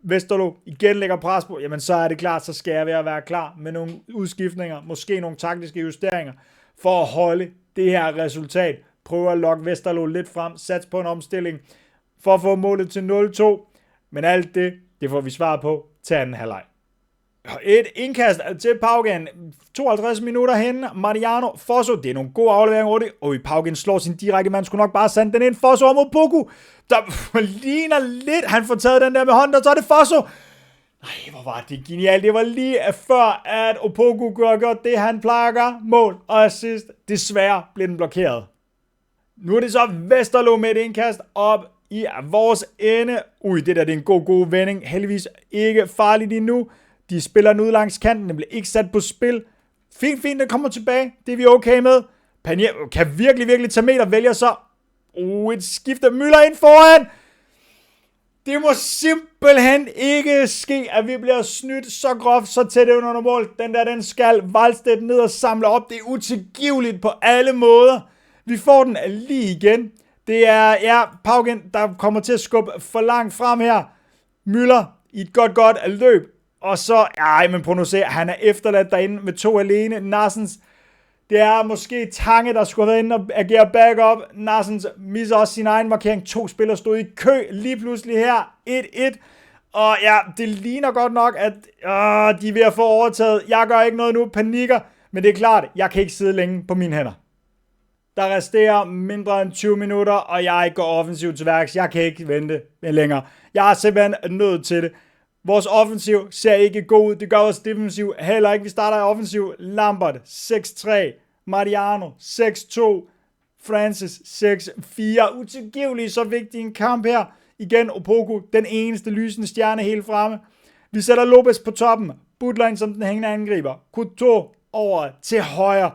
Westerlo igen lægger pres på, jamen så er det klart, så skal jeg være klar med nogle udskiftninger, måske nogle taktiske justeringer, for at holde det her resultat. Prøve at lokke Westerlo lidt frem, sats på en omstilling, for at få målet til 0-2. Men alt det får vi svar på til anden halvleg. Et indkast til Paugen. 52 minutter hen. Mariano, Fosso. Det er nogle gode afleveringer over det. Paugen slår sin direkte. Man skulle nok bare sende den ind. Fosso om Opoku. Der ligner lidt. Han får taget den der med hånden, og så er det Fosso. Hvor var det genialt. Det var lige før, at Opoku gør det, han plejer at gøre. Mål og assist. Desværre blev den blokeret. Nu er det så Westerlo med et indkast op i vores ende. Det der det er en god vending. Heldigvis ikke farligt endnu. De spiller nu langs kanten. Den bliver ikke sat på spil. Fint, den kommer tilbage. Det er vi okay med. Panier kan virkelig tage meter. Vælger så et skift af Müller ind foran. Det må simpelthen ikke ske, at vi bliver snydt så groft, så tæt under mål. Den skal Valstedt ned og samle op. Det er utilgiveligt på alle måder. Vi får den lige igen. Det er Paugen, der kommer til at skubbe for langt frem her. Müller i et godt løb. Og så, men prøv nu at se, han er efterladt derinde med to alene. Narsens, Det er måske Tange, der skulle have været inde og agere backup. Narsens misser også sin egen markering. 2 spillere stod i kø lige pludselig her. 1-1. Og ja, det ligner godt nok, at de er ved at få overtaget. Jeg gør ikke noget nu, panikker. Men det er klart, jeg kan ikke sidde længe på mine hænder. Der resterer mindre end 20 minutter, og jeg går offensivt til værks. Jeg kan ikke vente længere. Jeg er simpelthen nødt til det. Vores offensiv ser ikke god ud. Det gør vores defensiv heller ikke. Vi starter i offensiv. Lambert 6-3. Mariano 6-2. Francis 6-4. Utilgivelig så vigtig en kamp her. Igen Opoku, den eneste lysende stjerne helt fremme. Vi sætter Lopez på toppen. Butler som den hængende angriber. Couture over til højre.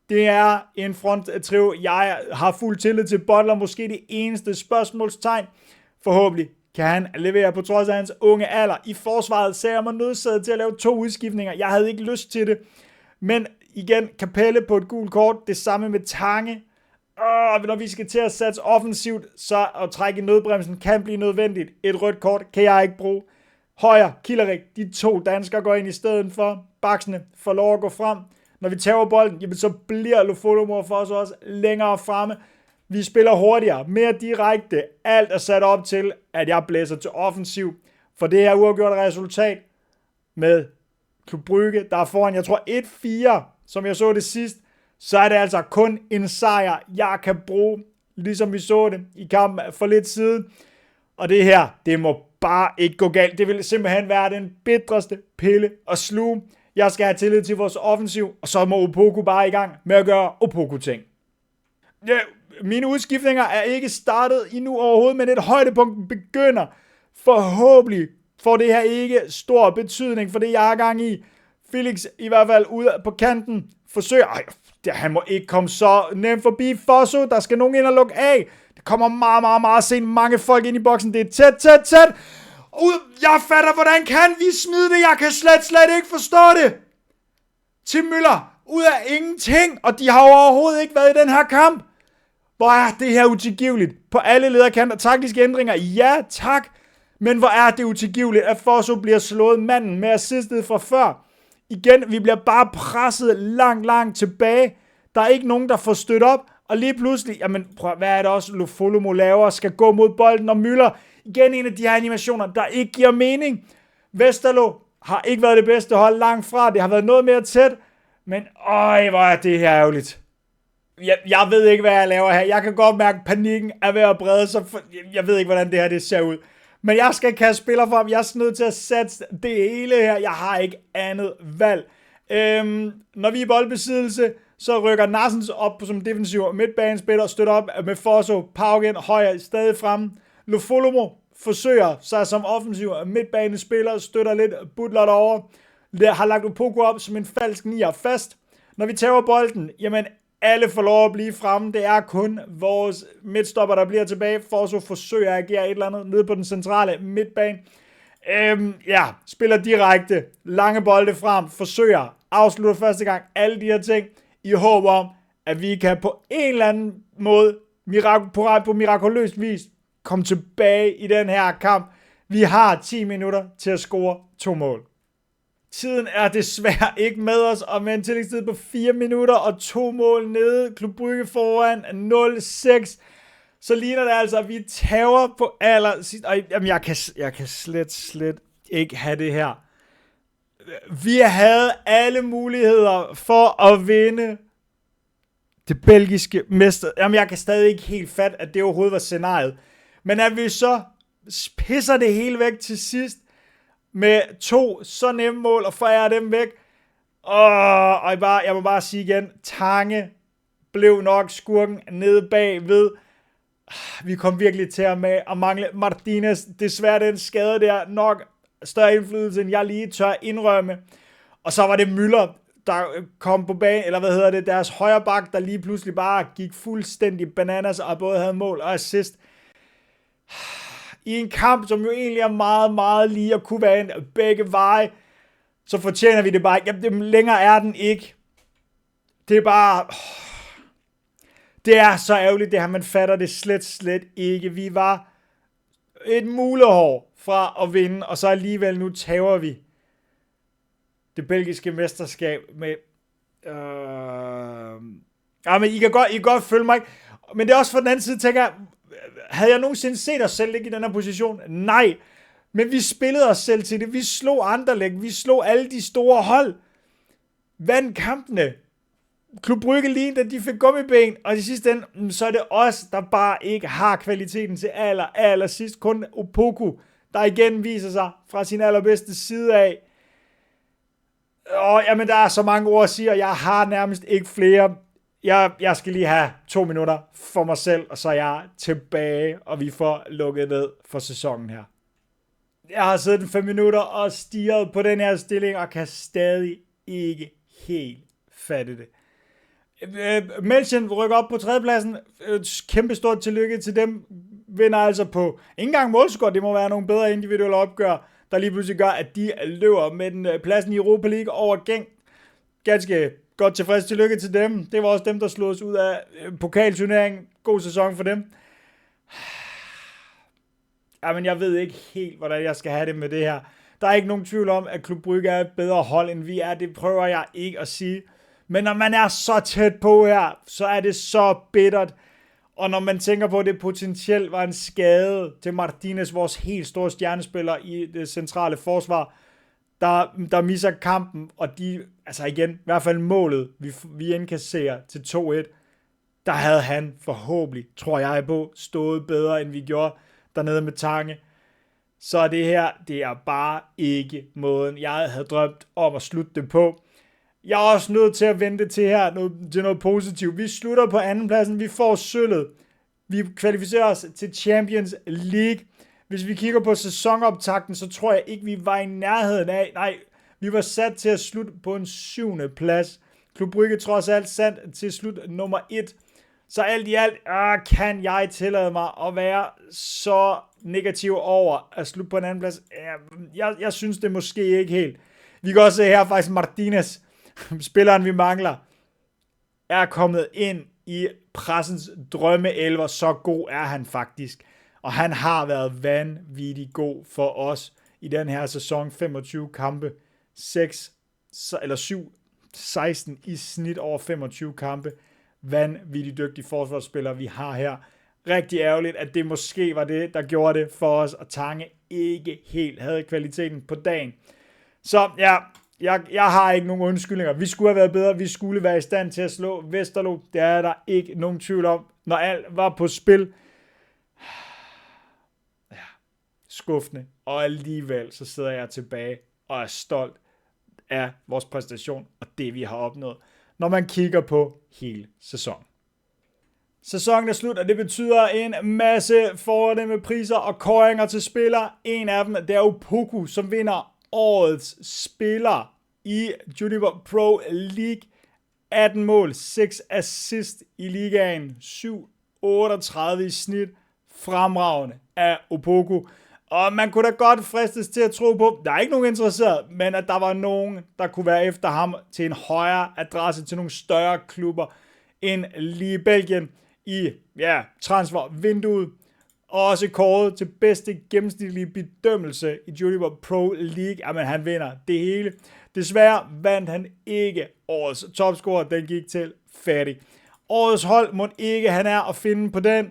Det er en fronttrio. Jeg har fuld tillid til Butler. Måske det eneste spørgsmålstegn. Forhåbentlig kan han levere på trods af hans unge alder. I forsvaret ser jeg mig nødsaget til at lave 2 udskiftninger. Jeg havde ikke lyst til det. Men igen, Capelle på et gult kort. Det samme med Tange. Når vi skal til at satse offensivt, så at trække i nødbremsen kan blive nødvendigt. Et rødt kort kan jeg ikke bruge. Højre, Killerik, de 2 danskere går ind i stedet for. Baksene får lov at gå frem. Når vi tager bolden, jamen så bliver Lofolomo for os også længere fremme. Vi spiller hurtigere, mere direkte. Alt er sat op til, at jeg blæser til offensiv. For det her uafgjorte resultat med Club Brugge, der er foran, jeg tror 1-4, som jeg så det sidst, så er det altså kun en sejr, jeg kan bruge, ligesom vi så det i kampen for lidt siden. Og det her, det må bare ikke gå galt. Det vil simpelthen være den bitreste pille at sluge. Jeg skal have tillid til vores offensiv, og så må Opoku bare i gang med at gøre Opoku-ting. Ja, mine udskiftninger er ikke startet endnu overhovedet, men et højdepunkt begynder. Forhåbentlig får det her ikke stor betydning for det, jeg har gang i. Felix i hvert fald ude på kanten forsøger. Han må ikke komme så nemt forbi Fosso. Der skal nogen ind og lukke af. Det kommer meget sent. Mange folk ind i boksen. Det er tæt. Jeg fatter, hvordan kan vi smide det? Jeg kan slet ikke forstå det. Tim Møller ud af ingenting. Og de har jo overhovedet ikke været i den her kamp. Hvor er det her utilgiveligt? På alle lederkanter. Taktiske ændringer. Ja, tak. Men hvor er det utilgiveligt, at Fosso bliver slået manden med assistet fra før. Igen, vi bliver bare presset langt tilbage. Der er ikke nogen, der får stødt op. Og lige pludselig, jamen hvad er det også, Lofolomo laver, skal gå mod bolden, og Møller, igen en af de her animationer, der ikke giver mening. Vesterlo har ikke været det bedste hold langt fra. Det har været noget mere tæt. Men hvor er det her ærgerligt. Jeg ved ikke, hvad jeg laver her. Jeg kan godt mærke, at panikken er ved at brede sig. Jeg ved ikke, hvordan det her det ser ud. Men jeg skal kaste spiller for ham. Jeg er nødt til at satse det hele her. Jeg har ikke andet valg. Når vi er i boldbesiddelse, så rykker Narsens op som defensiv midtbanespiller, støtter op med Fosso, Paugen, højre stadig fremme. Lofolomo forsøger sig som offensiv midtbanespiller, støtter lidt Butler derovre. Har lagt Opoku op som en falsk nier fast. Når vi tager bolden, jamen alle får lov at blive fremme. Det er kun vores midtstopper, der bliver tilbage. Fosso forsøger at agere et eller andet nede på den centrale midtbane. Spiller direkte, lange bolde frem, forsøger, afslutter første gang, alle de her ting, i håb om, at vi kan på en eller anden måde, på mirakuløst vis, komme tilbage i den her kamp. Vi har 10 minutter til at score 2 mål. Tiden er desværre ikke med os, og med en tillægstid på 4 minutter og 2 mål nede, Club Brugge foran 0-6, så ligner det altså, at vi tager på allersidst. Jamen, jeg kan slet ikke have det her. Vi havde alle muligheder for at vinde det belgiske mester. Jamen, jeg kan stadig ikke helt fatte, at det overhovedet var scenariet. Men at vi så pisser det hele væk til sidst, med 2 så nemme mål, og forærer dem væk. Og jeg må bare sige igen, Tange blev nok skurken nede bagved. Vi kom virkelig til at mangle Martinez. Desværre den skade der nok større indflydelse, end jeg lige tør indrømme. Og så var det Müller, der kom på banen, eller deres højre bak, der lige pludselig bare gik fuldstændig bananas, og både havde mål og assist. I en kamp, som jo egentlig er meget lige at kunne være en begge veje, så fortjener vi det bare ikke. Jamen, længere er den ikke. Det er bare... Det er så ærgerligt, det her. Man fatter det slet ikke. Vi var et mulehår fra at vinde, og så alligevel nu tager vi det belgiske mesterskab med Ja, men I kan godt følge mig. Men det er også fra den anden side, tænker jeg, havde jeg nogensinde set os selv ligge i den her position? Nej. Men vi spillede os selv til det. Vi slog Anderlecht. Vi slog alle de store hold. Vandt kampene. Klub Brygge lignede, at de fik gummiben. Og i sidste ende, så er det os, der bare ikke har kvaliteten til aller sidst. Kun Opoku, der igen viser sig fra sin allerbedste side af. Og jamen, der er så mange ord at sige, og jeg har nærmest ikke flere. Jeg skal lige have 2 minutter for mig selv, og så er jeg tilbage, og vi får lukket ned for sæsonen her. Jeg har siddet 5 minutter og stirret på den her stilling, og kan stadig ikke helt fatte det. Melchen rykker op på 3. pladsen. Kæmpe stort tillykke til dem. Vinder altså på ikke engang målscore. Det må være nogle bedre individuelle opgør, der lige pludselig gør, at de løber med den pladsen i Europa League over Genk. Ganske godt tilfreds. Tillykke til dem. Det var også dem, der slog os ud af pokalturneringen. God sæson for dem. Jamen, jeg ved ikke helt, hvordan jeg skal have det med det her. Der er ikke nogen tvivl om, at Klub Brygge er et bedre hold, end vi er. Det prøver jeg ikke at sige. Men når man er så tæt på her, så er det så bittert. Og når man tænker på, at det potentielt var en skade til Martinez, vores helt store stjernespiller i det centrale forsvar, der misser kampen, og de, altså igen, i hvert fald målet, vi indkasserer til 2-1, der havde han forhåbentlig, tror jeg på, stået bedre, end vi gjorde dernede med Tange. Så det her, det er bare ikke måden, jeg havde drømt om at slutte det på. Jeg er også nødt til at vente til her, til noget positivt. Vi slutter på 2. pladsen, vi får sølvet. Vi kvalificerer os til Champions League. Hvis vi kigger på sæsonoptakten, så tror jeg ikke, vi var i nærheden af. Nej, vi var sat til at slutte på en 7. plads. Klub Brygge trods alt sat til slut nummer 1. Så alt i alt kan jeg tillade mig at være så negativ over at slutte på en 2. plads. Jeg synes det måske ikke helt. Vi kan også se her faktisk Martinez, spilleren vi mangler, er kommet ind i pressens drømmeelver. Så god er han faktisk. Og han har været vanvittig god for os i den her sæson. 25 kampe, 16 i snit over 25 kampe. Vanvittig dygtig forsvarsspiller, vi har her. Rigtig ærgerligt, at det måske var det, der gjorde det for os, og Tange ikke helt havde kvaliteten på dagen. Så ja, jeg har ikke nogen undskyldninger. Vi skulle have været bedre. Vi skulle være i stand til at slå Westerlo. Det er der ikke nogen tvivl om, når alt var på spil. Ja, skuffende. Og alligevel så sidder jeg tilbage og er stolt af vores præstation og det, vi har opnået, når man kigger på hele sæsonen. Sæsonen er slut, og det betyder en masse fornemme priser og kåringer til spillere. En af dem, det er Opoku, som vinder årets spiller i Juniper Pro League. 18 mål, 6 assist i ligaen, 7,38 i snit. Fremragende af Opoku. Og man kunne da godt fristes til at tro på, der er ikke nogen interesseret, men at der var nogen, der kunne være efter ham til en højere adresse, til nogle større klubber end lige Belgien i transfervinduet. Og også kåret til bedste gennemsnitlige bedømmelse i Juniper Pro League. Jamen, han vinder det hele. Desværre vandt han ikke årets topscorer. Den gik til Fatty. Årets hold må ikke han er at finde på den.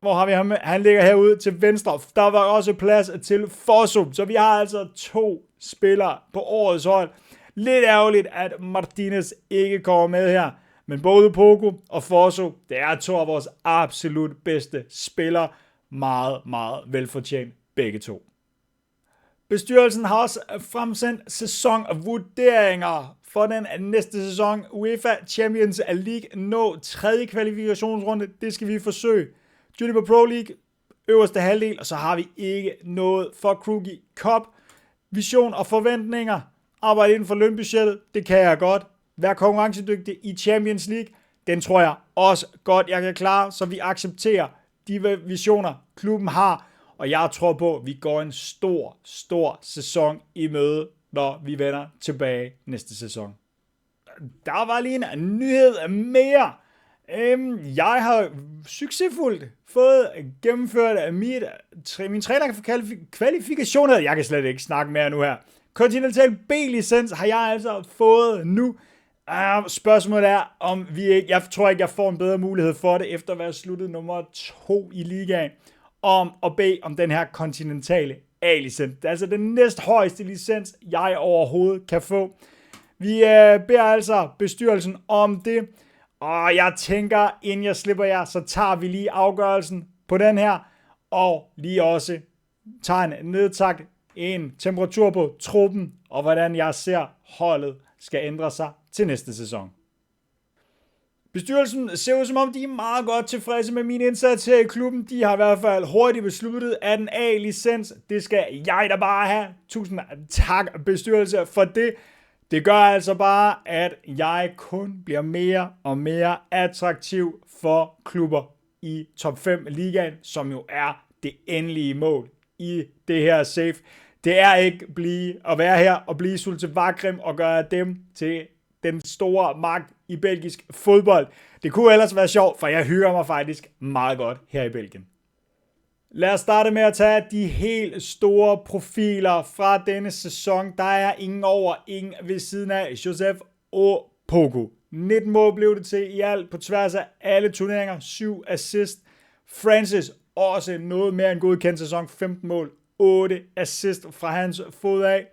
Hvor har vi ham? Han ligger herude til venstre. Der var også plads til Fosso. Så vi har altså 2 spillere på årets hold. Lidt ærgerligt, at Martinez ikke kommer med her. Men både Opoku og Fosso, det er 2 af vores absolut bedste spillere. Meget, meget velfortjent begge 2. Bestyrelsen har også fremsendt sæsonvurderinger for den næste sæson. UEFA Champions League nå 3. kvalifikationsrunde. Det skal vi forsøge. Juniper Pro League, øverste halvdel, og så har vi ikke noget for Krookie Cup. Vision og forventninger. Arbejde inden for lønbudgettet, det kan jeg godt. Vær konkurrencedygtig i Champions League, den tror jeg også godt, jeg kan klare, så vi accepterer de visioner, klubben har. Og jeg tror på, at vi går en stor sæson i møde, når vi vender tilbage næste sæson. Der var lige en nyhed mere. Jeg har succesfuldt fået gennemført min trænerkvalifikationer. Jeg kan slet ikke snakke mere nu her. Continental B-licens har jeg altså fået nu. Spørgsmålet er, om vi ikke, jeg tror ikke, jeg får en bedre mulighed for det, efter at være sluttet nummer 2 i ligaen, om at bede om den her kontinentale A-licens. Det er altså den næsthøjeste licens, jeg overhovedet kan få. Vi beder altså bestyrelsen om det, og jeg tænker, inden jeg slipper jer, så tager vi lige afgørelsen på den her, og lige også tager en temperatur på truppen, og hvordan jeg ser holdet skal ændre sig til næste sæson. Bestyrelsen ser ud som om, de er meget godt tilfredse med min indsats her i klubben. De har i hvert fald hurtigt besluttet, at en A-licens, det skal jeg da bare have. Tusind tak, bestyrelse, for det. Det gør altså bare, at jeg kun bliver mere og mere attraktiv for klubber i top 5 ligaen, som jo er det endelige mål i det her safe. Det er ikke at være her og blive Zulte Waregem og gøre dem til den store magt i belgisk fodbold. Det kunne ellers være sjovt, for jeg hygger mig faktisk meget godt her i Belgien. Lad os starte med at tage de helt store profiler fra denne sæson. Der er ingen over, ingen ved siden af Joseph Opoku. 19 mål blev det til i alt på tværs af alle turneringer. 7 assist. Francis også noget mere end godkendt sæson. 15 mål. 8 assist fra hans fod af.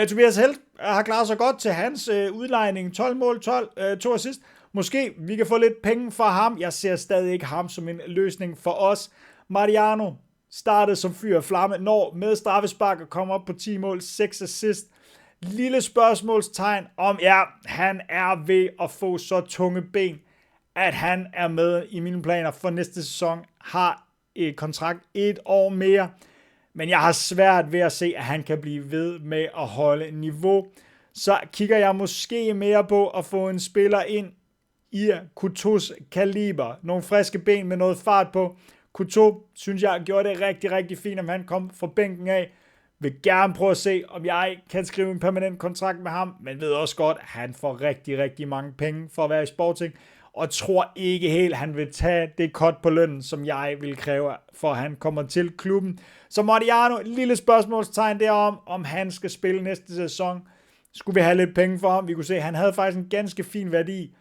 Tobias Helt har klaret sig godt til hans udlejning. 12 mål, 2 assist. Måske vi kan få lidt penge fra ham. Jeg ser stadig ikke ham som en løsning for os. Mariano startede som fyr og flamme, når med straffespark og kom op på 10 mål, 6 assist. Lille spørgsmålstegn om, han er ved at få så tunge ben, at han er med i mine planer for næste sæson, har et kontrakt 1 år mere. Men jeg har svært ved at se, at han kan blive ved med at holde niveau. Så kigger jeg måske mere på at få en spiller ind i Coutos kaliber. Nogle friske ben med noget fart på. Couto, synes jeg, gjorde det rigtig, rigtig fint, om han kom fra bænken af. Vil gerne prøve at se, om jeg kan skrive en permanent kontrakt med ham, men ved også godt, at han får rigtig, rigtig mange penge for at være i Sporting, og tror ikke helt, han vil tage det cut på lønnen, som jeg vil kræve, for at han kommer til klubben. Så Mariano, et lille spørgsmålstegn derom, om han skal spille næste sæson. Skulle vi have lidt penge for ham? Vi kunne se, at han havde faktisk en ganske fin værdi.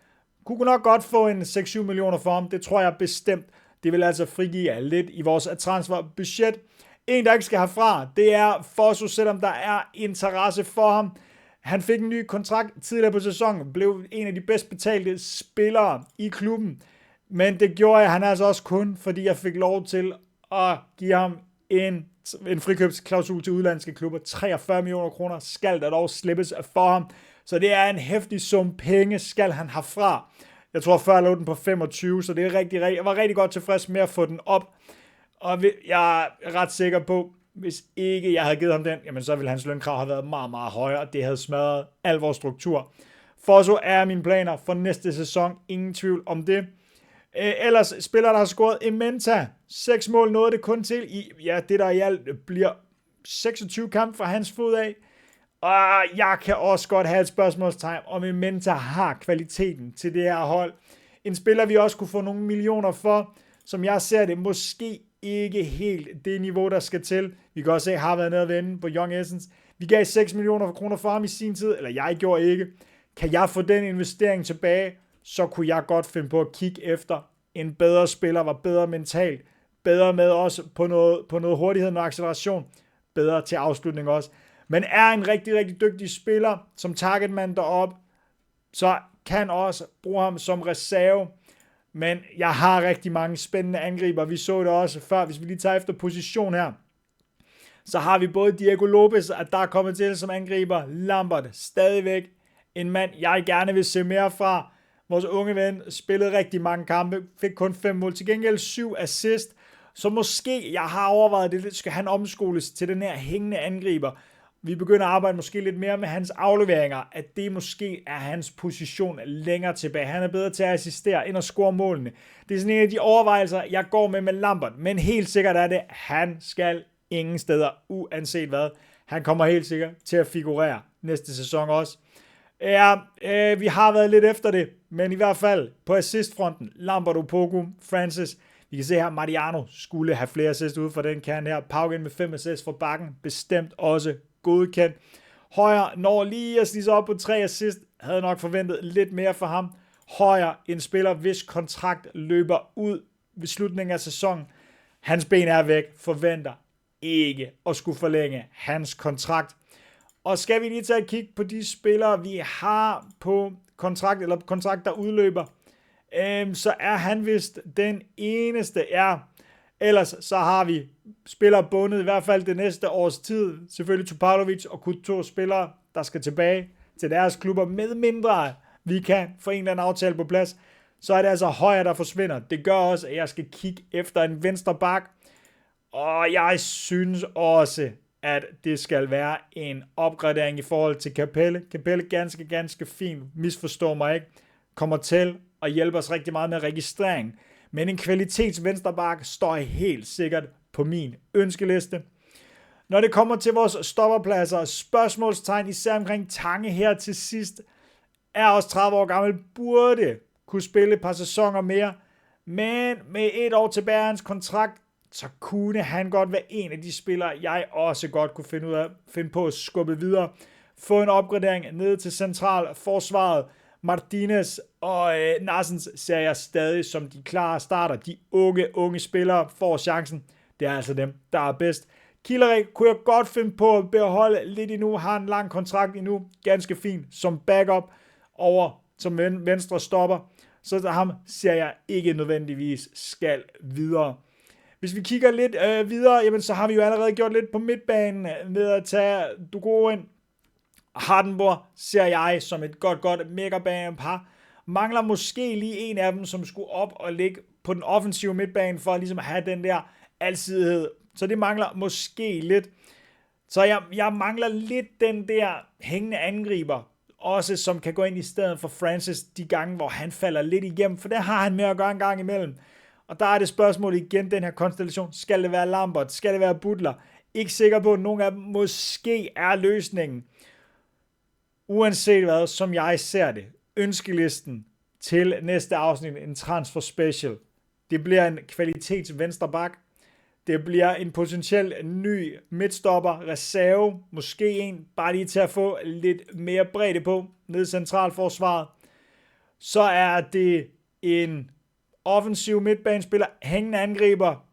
Kunne nok godt få en 6-7 millioner for ham, det tror jeg bestemt. Det vil altså frigive lidt i vores transferbudget. En, der ikke skal herfra, det er Fosu, selvom der er interesse for ham. Han fik en ny kontrakt tidligere på sæsonen, blev en af de bedst betalte spillere i klubben. Men det gjorde han altså også kun, fordi jeg fik lov til at give ham en frikøbsklausul til udlandske klubber. 43 millioner kroner skal der dog slippes for ham. Så det er en heftig sum penge, skal han herfra. Jeg tror før jeg lå den på 25, så det er jeg var rigtig godt tilfreds med at få den op. Og jeg er ret sikker på, hvis ikke jeg havde givet ham den, jamen så ville hans lønkrav have været meget, meget højere, og det havde smadret al vores struktur. Forso er mine planer for næste sæson, ingen tvivl om det. Ellers spiller der har scoret Ementa, 6 mål nåede det kun til i, det der i alt bliver 26 kampe fra hans fod af. Og jeg kan også godt have et spørgsmålstegn, om Ementa har kvaliteten til det her hold. En spiller, vi også kunne få nogle millioner for, som jeg ser det, måske ikke helt det niveau, der skal til. Vi kan også se, at har været nede at vende på Young Essence. Vi gav 6 millioner kroner for ham i sin tid, eller jeg gjorde ikke. Kan jeg få den investering tilbage, så kunne jeg godt finde på at kigge efter en bedre spiller, var bedre mentalt, bedre med også på noget hurtighed og acceleration, bedre til afslutning også. Men er en rigtig, rigtig dygtig spiller som targetman derop, så kan også bruge ham som reserve. Men jeg har rigtig mange spændende angriber. Vi så det også før, hvis vi lige tager efter position her. Så har vi både Diego Lopez, at der er kommet til som angriber. Lambert, stadigvæk en mand, jeg gerne vil se mere fra. Vores unge ven spillede rigtig mange kampe, fik kun 5 mål. Til gengæld 7 assist. Så måske, jeg har overvejet det, skal han omskoles til den her hængende angriber. Vi begynder at arbejde måske lidt mere med hans afleveringer, at det måske er hans position længere tilbage. Han er bedre til at assistere end at score målene. Det er sådan en af de overvejelser, jeg går med Lambert, men helt sikkert er det, han skal ingen steder, uanset hvad. Han kommer helt sikkert til at figurere næste sæson også. Vi har været lidt efter det, men i hvert fald på assistfronten, Lambert, Opoku, Francis. Vi kan se her, Mariano skulle have flere assist ude for den kerne her. Paugen med 5 assist fra bakken, bestemt også godkendt. Højer når lige at snige sig op på 3 assist. Havde nok forventet lidt mere for ham. Højer en spiller, hvis kontrakt løber ud ved slutningen af sæsonen. Hans ben er væk. Forventer ikke at skulle forlænge hans kontrakt. Og skal vi lige tage et kig på de spillere, vi har på kontrakt, eller kontrakt, der udløber, så er han vist den eneste. Ja, ellers så har vi spillere bundet, i hvert fald det næste års tid. Selvfølgelig Topalovic og Couture spillere, der skal tilbage til deres klubber, med mindre vi kan få en eller anden aftale på plads. Så er det altså Højer, der forsvinder. Det gør også, at jeg skal kigge efter en venstre bak. Og jeg synes også, at det skal være en opgradering i forhold til Capelle. Capelle ganske fint, misforstår mig ikke, kommer til at hjælpe os rigtig meget med registrering. Men en kvalitets venstreback står helt sikkert på min ønskeliste. Når det kommer til vores stopperpladser, spørgsmålstegn især omkring Tange her til sidst, er også 30 år gammel, burde kunne spille et par sæsoner mere, men med 1 år tilbage af hans kontrakt, så kunne han godt være en af de spillere, jeg også godt kunne finde på at skubbe videre. Få en opgradering ned til centralforsvaret. Martinez og Narsens ser jeg stadig som de klare starter. De unge spillere får chancen. Det er altså dem, der er bedst. Killerik kunne jeg godt finde på at beholde lidt endnu. Har en lang kontrakt endnu. Ganske fint som backup over som venstre stopper. Så ham ser jeg ikke nødvendigvis skal videre. Hvis vi kigger lidt videre, jamen, så har vi jo allerede gjort lidt på midtbanen ved at tage Dugoin. Hardenborg ser jeg som et godt megabane-par. Mangler måske lige en af dem, som skulle op og ligge på den offensive midtbane, for ligesom at have den der alsidighed. Så det mangler måske lidt. Så jeg mangler lidt den der hængende angriber, også som kan gå ind i stedet for Francis de gange, hvor han falder lidt igennem, for det har han med at gøre en gang imellem. Og der er det spørgsmål igen, den her konstellation. Skal det være Lambert? Skal det være Butler? Ikke sikker på, at nogle af dem måske er løsningen. Uanset hvad, som jeg ser det, ønskelisten til næste afsnit, en transfer special. Det bliver en kvalitets venstreback. Det bliver en potentiel ny midtstopper, reserve, måske en, bare lige til at få lidt mere bredde på, ned i centralforsvaret. Så er det en offensiv midtbanespiller, hængende angriber,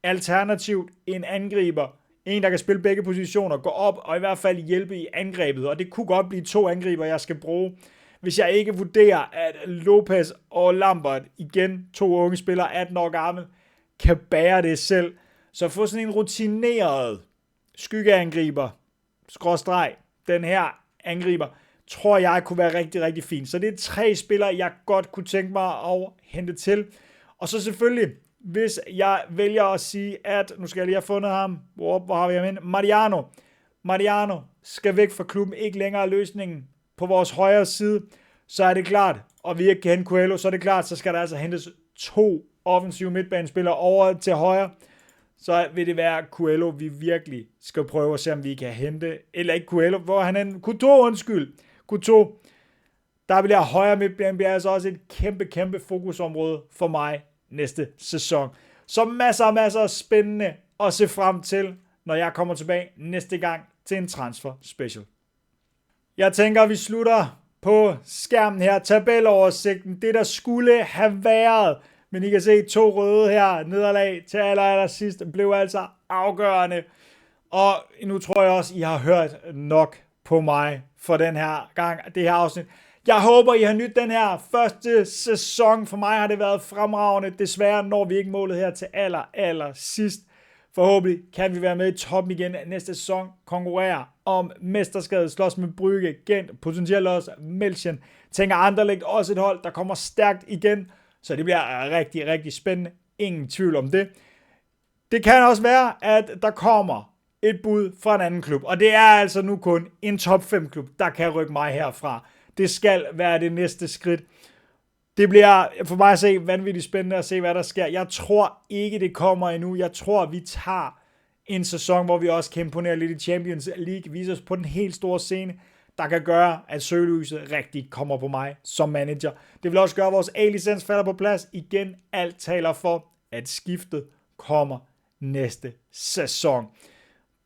alternativt en angriber, en der kan spille begge positioner, gå op og i hvert fald hjælpe i angrebet, og det kunne godt blive 2 angriber, jeg skal bruge, hvis jeg ikke vurderer, at Lopez og Lambert, igen 2 unge spillere, 18 år gammel, kan bære det selv. Så få sådan en rutineret skyggeangriber, skråstreg, den her angriber, tror jeg kunne være rigtig fint. Så det er 3 spillere, jeg godt kunne tænke mig at hente til. Og så selvfølgelig, hvis jeg vælger at sige, at, nu skal jeg lige have fundet ham, hvor har vi ham hen? Mariano skal væk fra klubben, ikke længere løsningen på vores højre side, så er det klart, og vi ikke kan hente Coelho, så er det klart, så skal der altså hentes 2 offensive midtbanespillere over til højre, så vil det være Coelho, vi virkelig skal prøve at se, om vi kan hente, eller ikke Coelho, hvor han er Couture, der bliver højre midtbanen, bliver altså også et kæmpe fokusområde for mig næste sæson. Så masser af spændende at se frem til, når jeg kommer tilbage næste gang til en transfer special. Jeg tænker, vi slutter på skærmen her, tabeloversigten, det der skulle have været, men I kan se 2 røde her, nederlag til aller sidst, blev altså afgørende, og nu tror jeg også, I har hørt nok på mig for den her gang, det her afsnit. Jeg håber, I har nydt den her første sæson. For mig har det været fremragende. Desværre når vi ikke målet her til aller sidst. Forhåbentlig kan vi være med i toppen igen næste sæson. Konkurrere om mesterskabet, slås med Brygge, Gent, potentielt også München. Tænker Anderlecht også et hold, der kommer stærkt igen. Så det bliver rigtig spændende. Ingen tvivl om det. Det kan også være, at der kommer et bud fra en anden klub. Og det er altså nu kun en top 5 klub, der kan rykke mig herfra. Det skal være det næste skridt. Det bliver for mig at se vanvittigt spændende at se, hvad der sker. Jeg tror ikke, det kommer endnu. Jeg tror, vi tager en sæson, hvor vi også kan imponere lidt i Champions League. Vise os på den helt store scene, der kan gøre, at søgelyset rigtig kommer på mig som manager. Det vil også gøre, at vores A-licens falder på plads. Igen, alt taler for, at skiftet kommer næste sæson.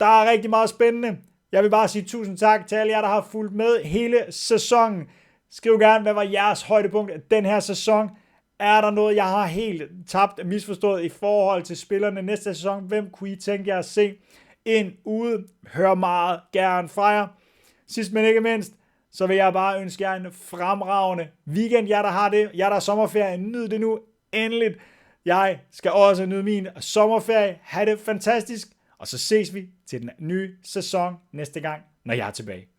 Der er rigtig meget spændende. Jeg vil bare sige tusind tak til alle jer, der har fulgt med hele sæsonen. Skriv gerne, hvad var jeres højdepunkt den her sæson. Er der noget, jeg har helt tabt misforstået i forhold til spillerne næste sæson? Hvem kunne I tænke jer at se ind ude? Hør meget gerne fra jer. Sidst men ikke mindst, så vil jeg bare ønske jer en fremragende weekend. Jer, der har det. Jer, der er sommerferie, nyd det nu endeligt. Jeg skal også nyde min sommerferie. Ha' det fantastisk. Og så ses vi til den nye sæson næste gang, når jeg er tilbage.